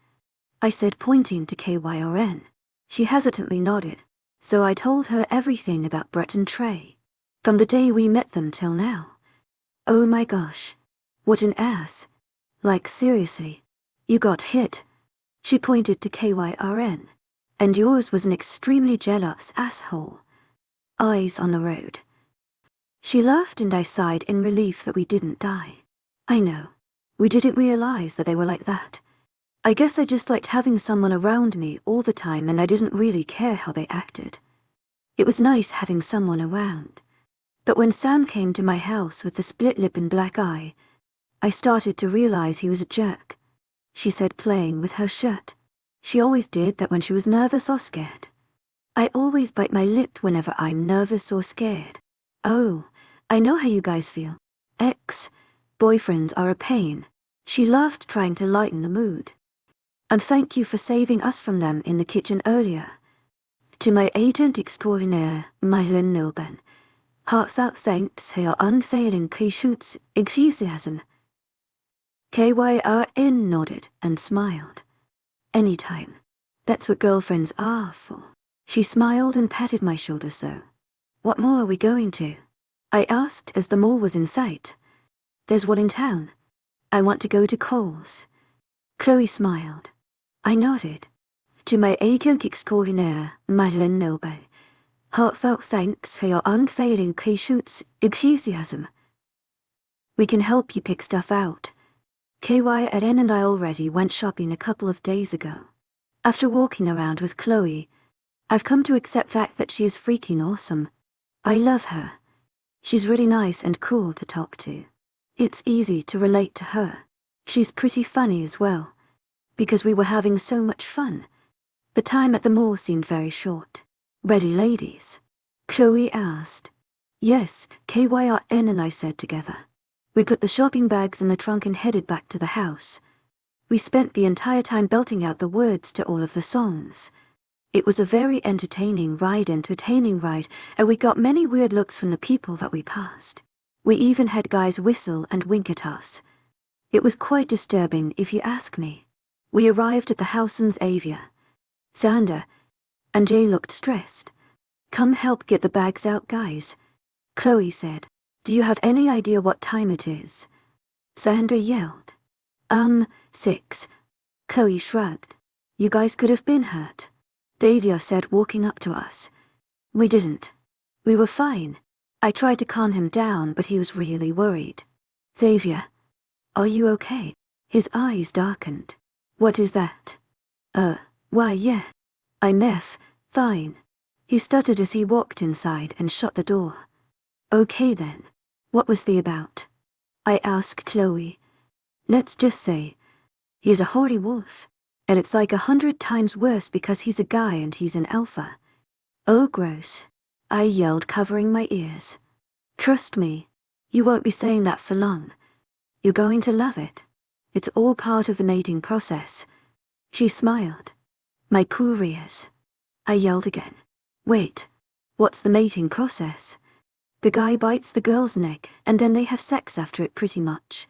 I said, pointing to KYRN. She hesitantly nodded, so I told her everything about Brett and Trey, from the day we met them till now. Oh my gosh, what an ass. Like seriously, you got hit. She pointed to KYRN. And yours was an extremely jealous asshole. Eyes on the road. She laughed and I sighed in relief that we didn't die. I know. We didn't realize that they were like that. I guess I just liked having someone around me all the time and I didn't really care how they acted. It was nice having someone around. But when Sam came to my house with the split lip and black eye, I started to realize he was a jerk. She said, playing with her shirt. She always did that when she was nervous or scared. I always bite my lip whenever I'm nervous or scared. Oh, I know how you guys feel. Ex-boyfriends are a pain. She laughed, trying to lighten the mood. And thank you for saving us from them in the kitchen earlier. To my agent extraordinaire, Lycan Love Tales. Heartfelt thanks for your unfailing patience, enthusiasm. KYRN nodded and smiled. Anytime. That's what girlfriends are for. She smiled and patted my shoulder. So, what more are we going to? I asked as the mall was in sight. There's one in town. I want to go to Cole's. Chloe smiled. I nodded. To my agent extraordinaire, Lycan Love Tales. Heartfelt thanks for your unfailing patience, enthusiasm. We can help you pick stuff out. KYRN and I already went shopping a couple of days ago. After walking around with Chloe, I've come to accept the fact that she is freaking awesome. I love her. She's really nice and cool to talk to. It's easy to relate to her. She's pretty funny as well. Because we were having so much fun. The time at the mall seemed very short. Ready, ladies? Chloe asked. Yes, KYRN and I said together. We put the shopping bags in the trunk and headed back to the house. We spent the entire time belting out the words to all of the songs. It was a very entertaining ride, and we got many weird looks from the people that we passed. We even had guys whistle and wink at us. It was quite disturbing, if you ask me. We arrived at the house and Xavier, Sander, and Jay looked stressed. Come help get the bags out, guys, Chloe said. Do you have any idea what time it is? Sander yelled. 6. Chloe shrugged. You guys could have been hurt, Xavier said, walking up to us. We didn't. We were fine. I tried to calm him down, but he was really worried. Xavier, are you okay? His eyes darkened. What is that? Why yeah. Fine. He stuttered as he walked inside and shut the door. Okay then. What was the about? I asked Chloe. Let's just say, he's a hoary wolf, and it's like 100 times worse because he's a guy and he's an alpha. Oh gross. I yelled, covering my ears. Trust me, you won't be saying that for long. You're going to love it. It's all part of the mating process. She smiled. My couriers. I yelled again. Wait, what's the mating process? The guy bites the girl's neck and then they have sex after it pretty much.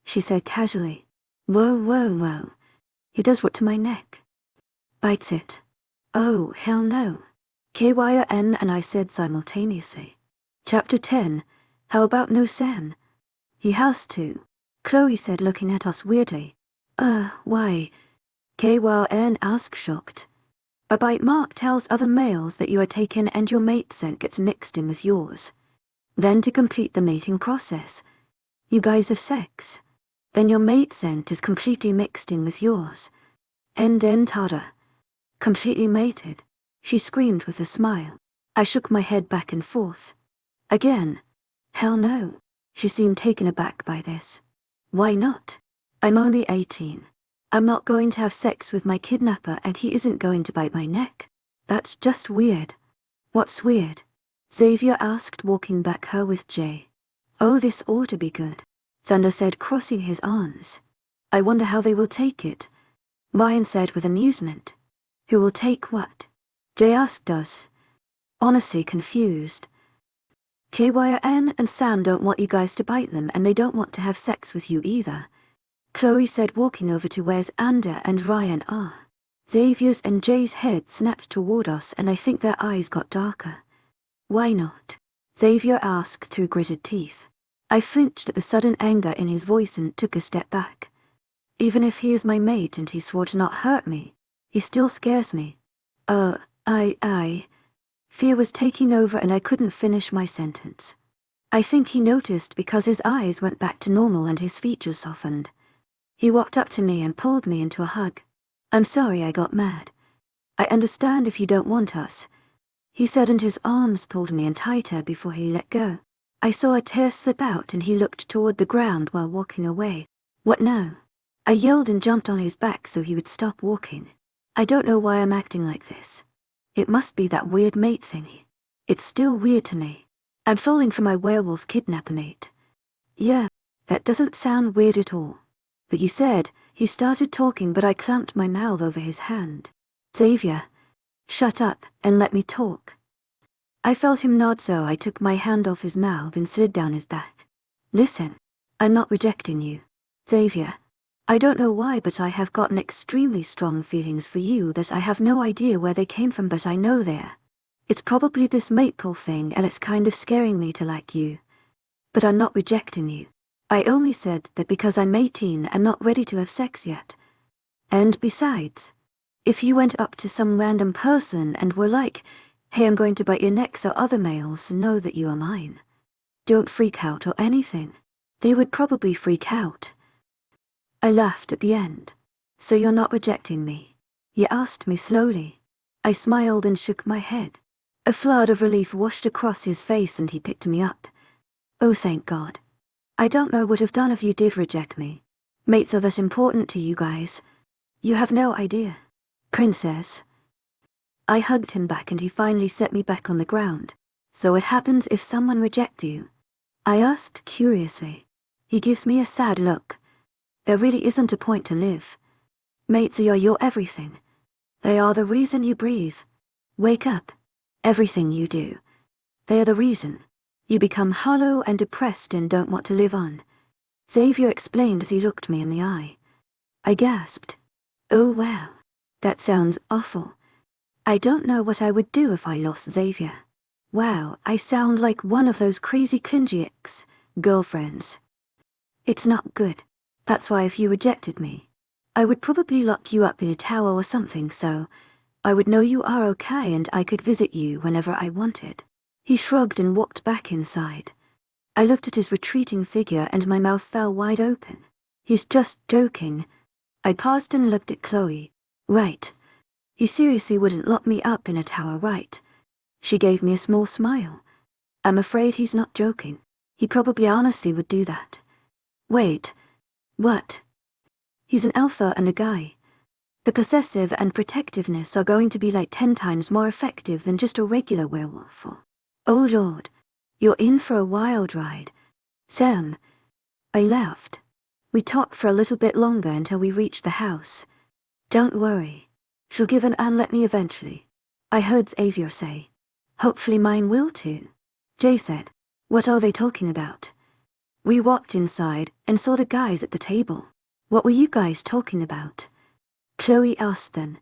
She said casually. Whoa. He does what to my neck? Bites it. Oh, hell no. KYN and I said simultaneously. Chapter 10. How about no Sam? He has to. Chloe said, looking at us weirdly. Why? KYN asked, shocked. A bite mark tells other males that you are taken and your mate scent gets mixed in with yours. Then to complete the mating process, you guys have sex. Then your mate scent is completely mixed in with yours. And then tada. Completely mated. She screamed with a smile. I shook my head back and forth. Again. Hell no. She seemed taken aback by this. Why not? I'm only 18. I'm not going to have sex with my kidnapper and he isn't going to bite my neck. That's just weird. What's weird? Xavier asked, walking back her with Jay. Oh, this ought to be good. Thunder said, crossing his arms. I wonder how they will take it. Ryan said with amusement. Who will take what? Jay asked us. Honestly confused. KYN and Sam don't want you guys to bite them and they don't want to have sex with you either. Chloe said, walking over to where Xander and Ryan are. Xavier's and Jay's head snapped toward us and I think their eyes got darker. Why not? Xavier asked through gritted teeth. I flinched at the sudden anger in his voice and took a step back. Even if he is my mate and he swore to not hurt me, he still scares me. Fear was taking over and I couldn't finish my sentence. I think he noticed because his eyes went back to normal and his features softened. He walked up to me and pulled me into a hug. I'm sorry I got mad. I understand if you don't want us, he said, and his arms pulled me in tighter before he let go. I saw a tear slip out and he looked toward the ground while walking away. What now? I yelled and jumped on his back so he would stop walking. I don't know why I'm acting like this. It must be that weird mate thingy. It's still weird to me. I'm falling for my werewolf kidnapper mate. Yeah, that doesn't sound weird at all. But you said, he started talking but I clamped my mouth over his hand. Xavier, shut up and let me talk. I felt him nod so I took my hand off his mouth and slid down his back. Listen, I'm not rejecting you. Xavier, I don't know why but I have gotten extremely strong feelings for you that I have no idea where they came from but I know they're. It's probably this maple thing and it's kind of scaring me to like you. But I'm not rejecting you. I only said that because I'm 18 and not ready to have sex yet. And besides, if you went up to some random person and were like, hey, I'm going to bite your neck so other males know that you are mine. Don't freak out or anything. They would probably freak out. I laughed at the end. So you're not rejecting me? He asked me slowly. I smiled and shook my head. A flood of relief washed across his face and he picked me up. Oh, thank God. I don't know what would have done if you did reject me. Mates are that important to you guys. You have no idea. Princess. I hugged him back and he finally set me back on the ground. So what happens if someone rejects you? I asked curiously. He gives me a sad look. There really isn't a point to live. Mates are your everything. They are the reason you breathe. Wake up. Everything you do. They are the reason. You become hollow and depressed and don't want to live on. Xavier explained as he looked me in the eye. I gasped. Oh wow. That sounds awful. I don't know what I would do if I lost Xavier. Wow, I sound like one of those crazy clingy girlfriends. It's not good. That's why if you rejected me, I would probably lock you up in a tower or something so I would know you are okay and I could visit you whenever I wanted. He shrugged and walked back inside. I looked at his retreating figure and my mouth fell wide open. He's just joking. I paused and looked at Chloe. Right. He seriously wouldn't lock me up in a tower, right? She gave me a small smile. I'm afraid he's not joking. He probably honestly would do that. Wait. What? He's an alpha and a guy. The possessive and protectiveness are going to be like 10 times more effective than just a regular werewolf. Oh Lord. You're in for a wild ride. Sam. I laughed. We talked for a little bit longer until we reached the house. Don't worry. She'll give an Anletney eventually. I heard Xavier say. Hopefully mine will too. Jay said. What are they talking about? We walked inside and saw the guys at the table. What were you guys talking about? Chloe asked then.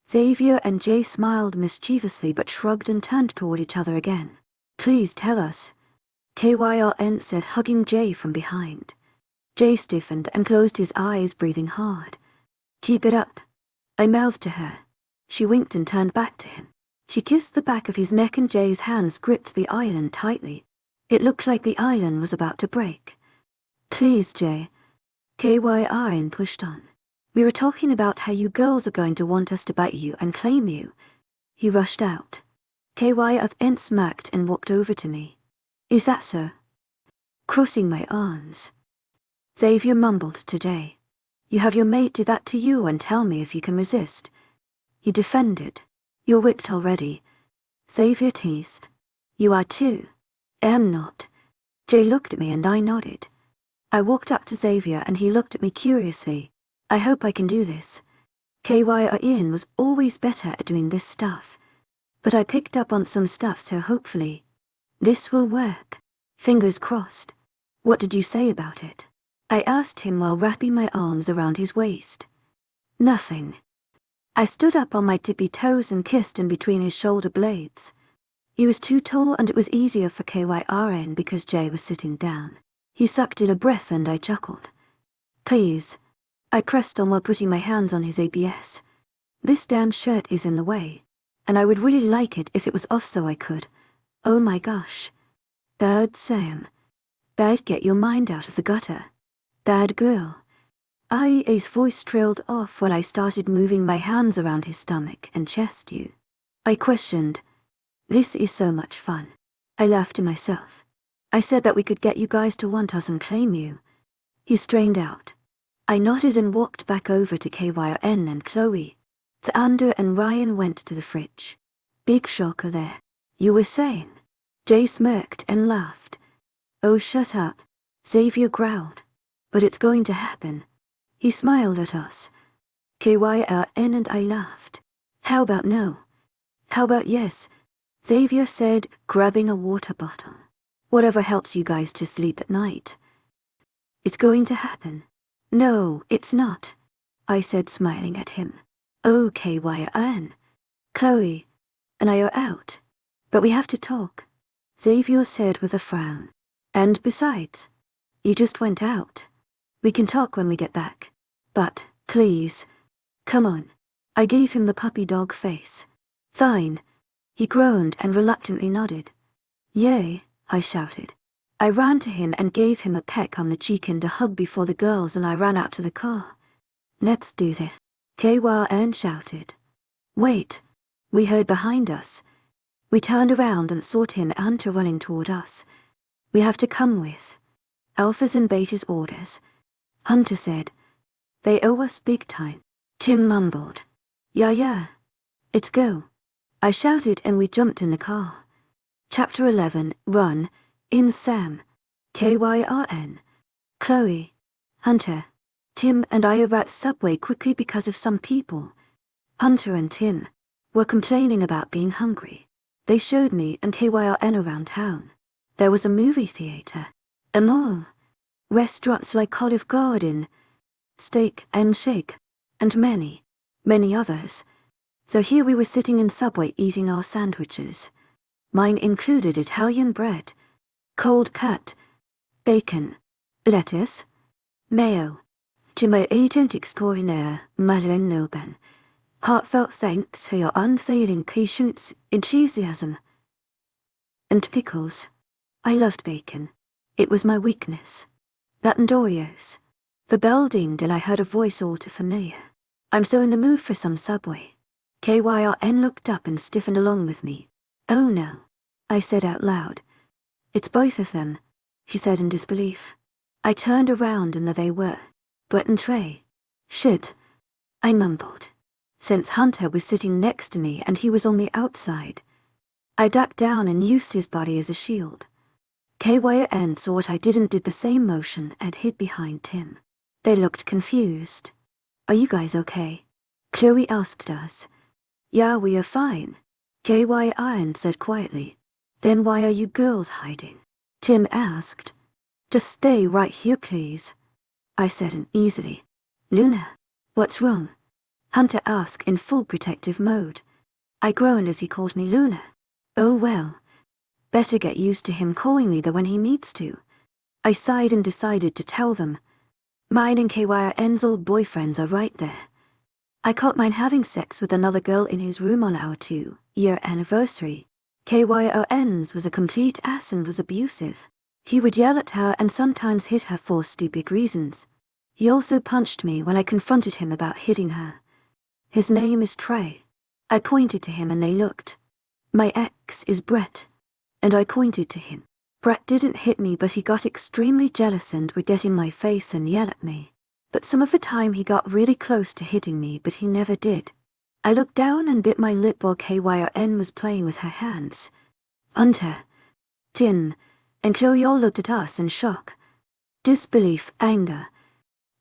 Xavier and Jay smiled mischievously but shrugged and turned toward each other again. Please tell us. Kyrn said, hugging Jay from behind. Jay stiffened and closed his eyes, breathing hard. Keep it up. I mouthed to her. She winked and turned back to him. She kissed the back of his neck and Jay's hands gripped the island tightly. It looked like the island was about to break. Please, Jay. Kyrn pushed on. We were talking about how you girls are going to want us to bite you and claim you. He rushed out. Kyrn smirked and walked over to me. Is that so? Crossing my arms. Xavier mumbled to Jay. You have your mate do that to you and tell me if you can resist. He defended. You're wicked already. Xavier teased. You are too. Am not. Jay looked at me and I nodded. I walked up to Xavier and he looked at me curiously. I hope I can do this. Kyrn was always better at doing this stuff. But I picked up on some stuff, so hopefully this will work. Fingers crossed. What did you say about it? I asked him while wrapping my arms around his waist. Nothing. I stood up on my tippy toes and kissed in between his shoulder blades. He was too tall and it was easier for Kyrn because Jay was sitting down. He sucked in a breath and I chuckled. Please. I pressed on while putting my hands on his ABS. This damn shirt is in the way, and I would really like it if it was off so I could. Oh my gosh. Bad Sam. Bad get your mind out of the gutter. Bad girl. His voice trailed off when I started moving my hands around his stomach and chest. I questioned. This is so much fun. I laughed to myself. I said that we could get you guys to want us and claim you. He strained out. I nodded and walked back over to Kyrn and Chloe. Xander and Ryan went to the fridge. Big shocker there. You were saying? Jay smirked and laughed. Oh, shut up. Xavier growled. But it's going to happen. He smiled at us. Kyrn and I laughed. How about no? How about yes? Xavier said, grabbing a water bottle. Whatever helps you guys to sleep at night. It's going to happen. No, it's not. I said, smiling at him. Oh, Kyrn. Chloe and I are out. But we have to talk. Xavier said with a frown. And besides, you just went out. We can talk when we get back. But, please, come on. I gave him the puppy dog face. Fine. He groaned and reluctantly nodded. Yay, I shouted. I ran to him and gave him a peck on the cheek and a hug before the girls and I ran out to the car. Let's do this. Kyrn shouted. Wait. We heard behind us. We turned around and saw Tim and Hunter running toward us. We have to come with Alpha's and Beta's orders. Hunter said. They owe us big time. Tim mumbled. Yeah. Let's go. I shouted and we jumped in the car. Chapter 11, Run, in Sam, Kyrn, Chloe, Hunter, Tim and I are at Subway quickly because of some people. Hunter and Tim were complaining about being hungry. They showed me and Kyrn around town. There was a movie theater, a mall, restaurants like Olive Garden, Steak and Shake, and many others. So here we were sitting in Subway eating our sandwiches. Mine included Italian bread, cold cut, bacon, lettuce, mayo. To my agent extraordinaire, Madeleine Nilben, heartfelt thanks for your unfailing patience, enthusiasm, and pickles. I loved bacon. It was my weakness. That and Oreos. The bell dinged and I heard a voice all too familiar. I'm so in the mood for some Subway. KYRN looked up and stiffened along with me. Oh no, I said out loud. It's both of them, she said in disbelief. I turned around and there they were. Brett and Trey. Shit, I mumbled. Since Hunter was sitting next to me and he was on the outside, I ducked down and used his body as a shield. KYRN saw what I did and did the same motion and hid behind Tim. They looked confused. Are you guys okay? Chloe asked us. Yeah, we are fine, KYRN said quietly. Then why are you girls hiding? Tim asked. Just stay right here, please, I said uneasily. Luna, what's wrong? Hunter asked in full protective mode. I groaned as he called me Luna. Oh well. Better get used to him calling me that when he needs to. I sighed and decided to tell them. Mine and KYRN's old boyfriends are right there. I caught mine having sex with another girl in his room on our 2-year anniversary. KYRN's was a complete ass and was abusive. He would yell at her and sometimes hit her for stupid reasons. He also punched me when I confronted him about hitting her. His name is Trey. I pointed to him and they looked. My ex is Brett. And I pointed to him. Brett didn't hit me, but he got extremely jealous and would get in my face and yell at me. But some of the time he got really close to hitting me, but he never did. I looked down and bit my lip while KYRN was playing with her hands. Hunter, Tim, and Chloe all looked at us in shock. Disbelief, anger,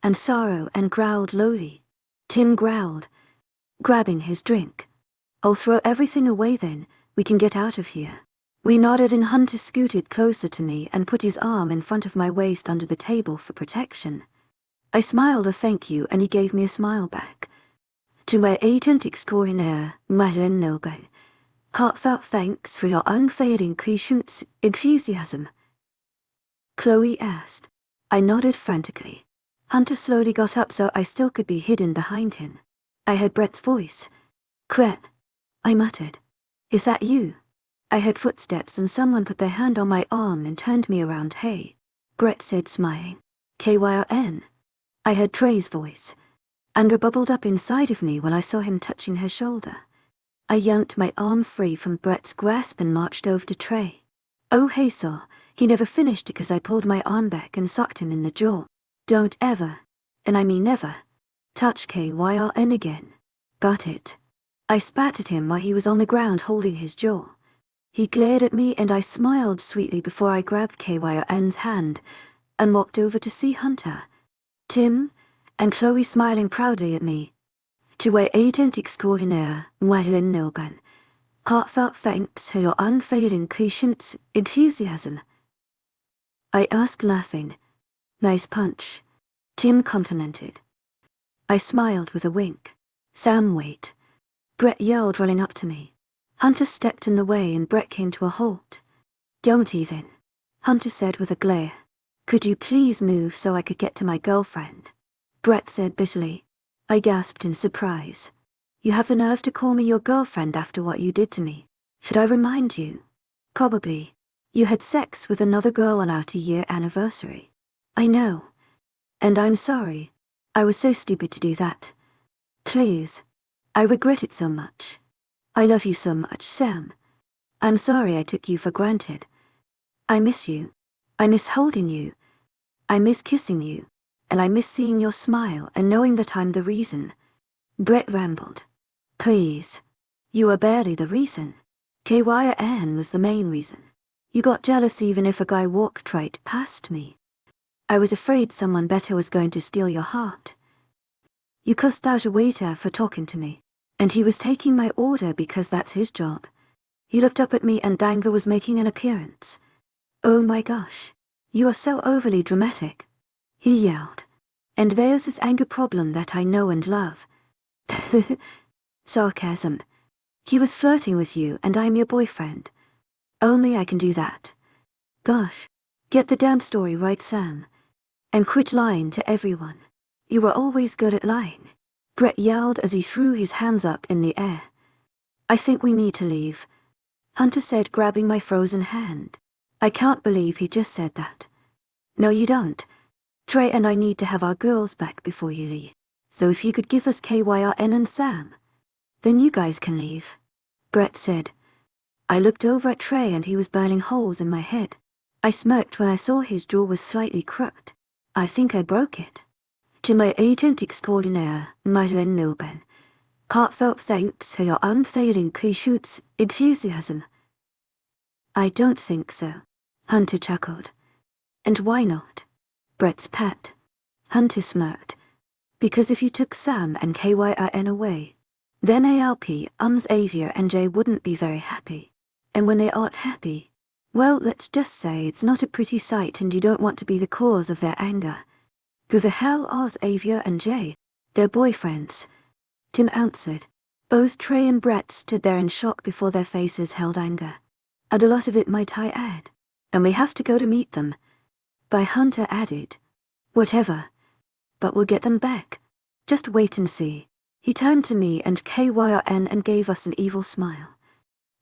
and sorrow, and growled lowly. Tim growled, grabbing his drink. I'll throw everything away then, we can get out of here. We nodded and Hunter scooted closer to me and put his arm in front of my waist under the table for protection. I smiled a thank you and he gave me a smile back. To my agent extraordinaire, Madeleine Nilben. Heartfelt thanks for your unfading patience, enthusiasm. Chloe asked. I nodded frantically. Hunter slowly got up so I still could be hidden behind him. I heard Brett's voice. Crap, I muttered. Is that you? I heard footsteps and someone put their hand on my arm and turned me around. Hey, Brett said, smiling. KYRN. I heard Trey's voice. Anger bubbled up inside of me when I saw him touching her shoulder. I yanked my arm free from Brett's grasp and marched over to Trey. Oh hey saw, he never finished because I pulled my arm back and socked him in the jaw. Don't ever, and I mean never, touch KYRN again. Got it. I spat at him while he was on the ground holding his jaw. He glared at me and I smiled sweetly before I grabbed KYRN's hand and walked over to see Hunter, Tim, and Chloe smiling proudly at me. To my agent extraordinaire, Madeleine Nilben. Heartfelt thanks for your unfailing patience, enthusiasm. I asked, laughing. Nice punch, Tim complimented. I smiled with a wink. Sam, wait. Brett yelled, running up to me. Hunter stepped in the way and Brett came to a halt. Don't even, Hunter said with a glare. Could you please move so I could get to my girlfriend? Brett said bitterly. I gasped in surprise. You have the nerve to call me your girlfriend after what you did to me. Should I remind you? Probably. You had sex with another girl on our 2-year anniversary. I know. And I'm sorry. I was so stupid to do that. Please. I regret it so much. I love you so much, Sam. I'm sorry I took you for granted. I miss you. I miss holding you. I miss kissing you. And I miss seeing your smile and knowing that I'm the reason. Brett rambled. Please. You are barely the reason. KYRN was the main reason. You got jealous even if a guy walked right past me. I was afraid someone better was going to steal your heart. You cussed out a waiter for talking to me. And he was taking my order because that's his job. He looked up at me and anger was making an appearance. Oh my gosh. You are so overly dramatic. He yelled. And there's his anger problem that I know and love. Sarcasm. He was flirting with you and I'm your boyfriend. Only I can do that. Gosh. Get the damn story right, Sam. And quit lying to everyone. You were always good at lying. Brett yelled as he threw his hands up in the air. I think we need to leave, Hunter said, grabbing my frozen hand. I can't believe he just said that. No, you don't. Trey and I need to have our girls back before you leave. So if you could give us KYRN and Sam, then you guys can leave, Brett said. I looked over at Trey and he was burning holes in my head. I smirked when I saw his jaw was slightly crooked. I think I broke it. To my agent extraordinaire, Madeleine Milben. Heartfelt thanks for your unfailing patience, enthusiasm. I don't think so, Hunter chuckled. And why not? Brett's pat. Hunter smirked. Because if you took Sam and KYRN away, then ALP, Xavier and Jay wouldn't be very happy. And when they aren't happy, well, let's just say it's not a pretty sight and you don't want to be the cause of their anger. Who the hell are Xavier and Jay? They're boyfriends, Tim answered. Both Trey and Brett stood there in shock before their faces held anger. And a lot of it might I add. And we have to go to meet them. By Hunter added. Whatever. But we'll get them back. Just wait and see. He turned to me and KYRN and gave us an evil smile.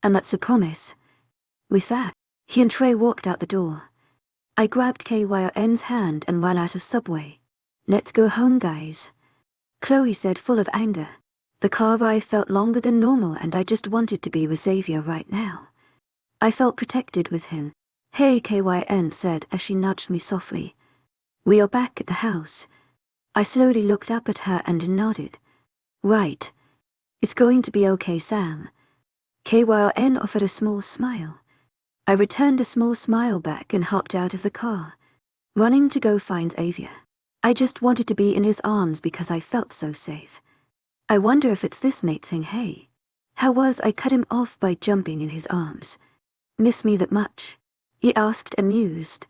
And that's a promise. With that, he and Trey walked out the door. I grabbed KYRN's hand and ran out of Subway. Let's go home, guys, Chloe said, full of anger. The car ride felt longer than normal and I just wanted to be with Xavier right now. I felt protected with him. Hey, KYRN said as she nudged me softly. We are back at the house. I slowly looked up at her and nodded. Right. It's going to be okay, Sam. KYRN offered a small smile. I returned a small smile back and hopped out of the car, running to go find Xavier. I just wanted to be in his arms because I felt so safe. I wonder if it's this mate thing, hey? How was I cut him off by jumping in his arms? Miss me that much? He asked, amused.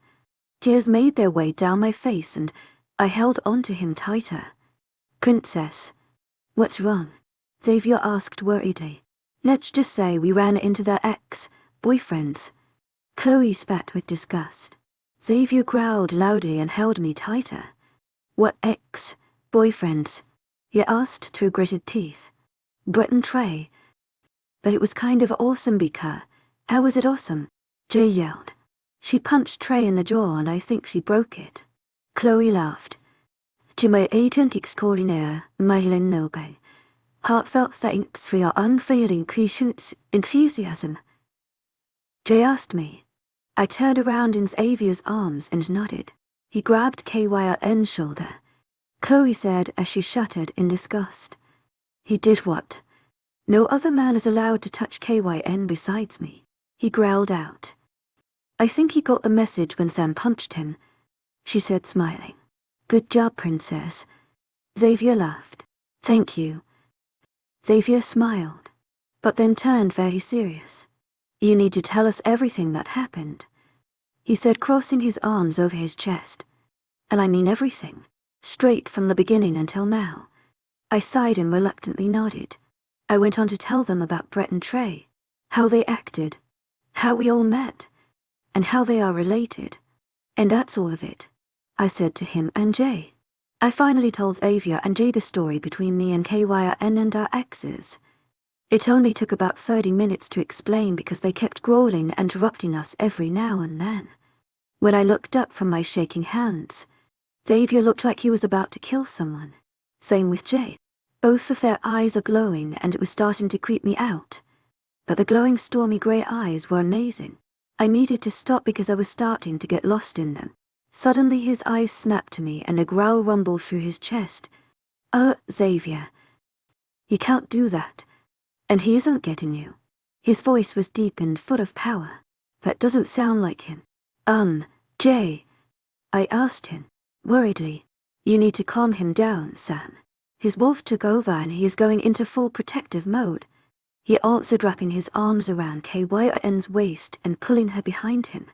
Tears made their way down my face and I held onto him tighter. Princess. What's wrong? Xavier asked worriedly. Let's just say we ran into their ex-boyfriends. Chloe spat with disgust. Xavier growled loudly and held me tighter. What ex-boyfriends? He asked through gritted teeth. Brett and Trey. But it was kind of awesome because, how was it awesome? Jay yelled. She punched Trey in the jaw and I think she broke it. Chloe laughed. To my agent extraordinaire, Madeleine Milben. Heartfelt thanks for your unfailing patience, enthusiasm. Jay asked me. I turned around in Xavier's arms and nodded. He grabbed KYRN's shoulder. Chloe said as she shuddered in disgust. He did what? No other man is allowed to touch KYRN besides me. He growled out. I think he got the message when Sam punched him, she said, smiling. Good job, princess. Xavier laughed. Thank you. Xavier smiled, but then turned very serious. You need to tell us everything that happened, he said, crossing his arms over his chest. And I mean everything, straight from the beginning until now. I sighed and reluctantly nodded. I went on to tell them about Brett and Trey, how they acted, how we all met, and how they are related. And that's all of it, I said to him and Jay. I finally told Xavier and Jay the story between me and KYRN and our exes. It only took about 30 minutes to explain because they kept growling and interrupting us every now and then. When I looked up from my shaking hands, Xavier looked like he was about to kill someone. Same with Jay. Both of their eyes are glowing and it was starting to creep me out. But the glowing stormy grey eyes were amazing. I needed to stop because I was starting to get lost in them. Suddenly his eyes snapped to me and a growl rumbled through his chest. Xavier. He can't do that. And he isn't getting you. His voice was deep and full of power. That doesn't sound like him. Jay. I asked him, worriedly. You need to calm him down, Sam. His wolf took over and he is going into full protective mode. He answered, wrapping his arms around KYRN's waist and pulling her behind him.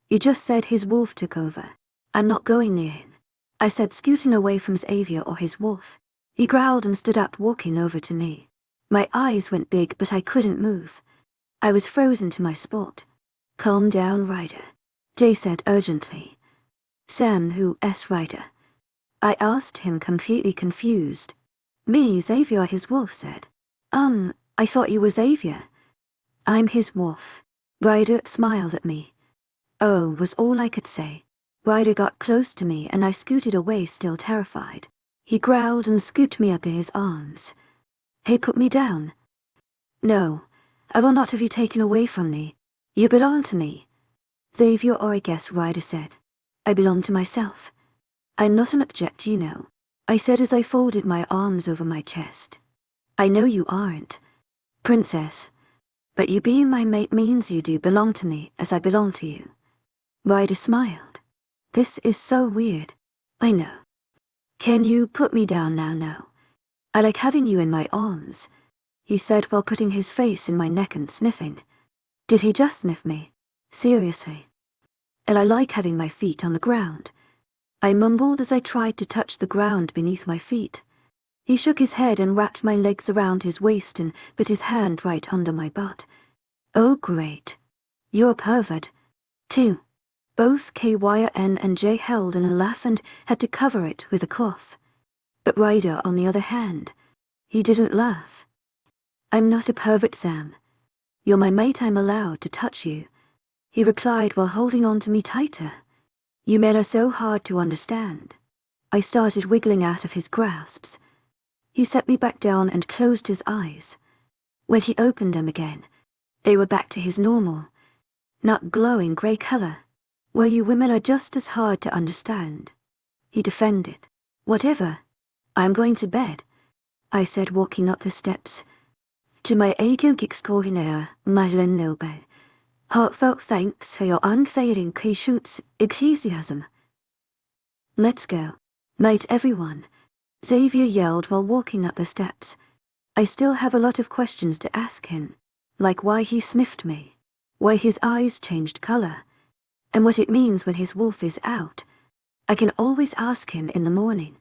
You just said his wolf took over. I'm not going near him, I said, scooting away from Xavier or his wolf. He growled and stood up, walking over to me. My eyes went big, but I couldn't move. I was frozen to my spot. Calm down, Ryder, Jay said urgently. Sam, who's Ryder? I asked him, completely confused. Me, Xavier, his wolf said. I thought you were Xavier. I'm his wolf. Ryder smiled at me. Oh, was all I could say. Ryder got close to me and I scooted away, still terrified. He growled and scooped me up in his arms. He put me down. No, I will not have you taken away from me. You belong to me. Xavier or I guess Ryder said. I belong to myself. I'm not an object, you know, I said as I folded my arms over my chest. I know you aren't, princess, but you being my mate means you do belong to me as I belong to you. Ryder smiled. This is so weird. I know. Can you put me down now? No. I like having you in my arms, he said while putting his face in my neck and sniffing. Did he just sniff me? Seriously. And I like having my feet on the ground. I mumbled as I tried to touch the ground beneath my feet. He shook his head and wrapped my legs around his waist and put his hand right under my butt. Oh great. You're a pervert, too. Both Kyn and Jay held in a laugh and had to cover it with a cough. But Ryder, on the other hand, he didn't laugh. I'm not a pervert, Sam. You're my mate, I'm allowed to touch you, he replied while holding on to me tighter. You men are so hard to understand. I started wiggling out of his grasps. He set me back down and closed his eyes. When he opened them again, they were back to his normal, not glowing grey color. Well, you women are just as hard to understand, he defended. Whatever. I'm going to bed, I said, walking up the steps. To my agent extraordinaire, Madeleine Noble, heartfelt thanks for your unfailing patience, enthusiasm. Let's go. Night, everyone, Xavier yelled while walking up the steps. I still have a lot of questions to ask him, like why he sniffed me, why his eyes changed color, and what it means when his wolf is out. I can always ask him in the morning.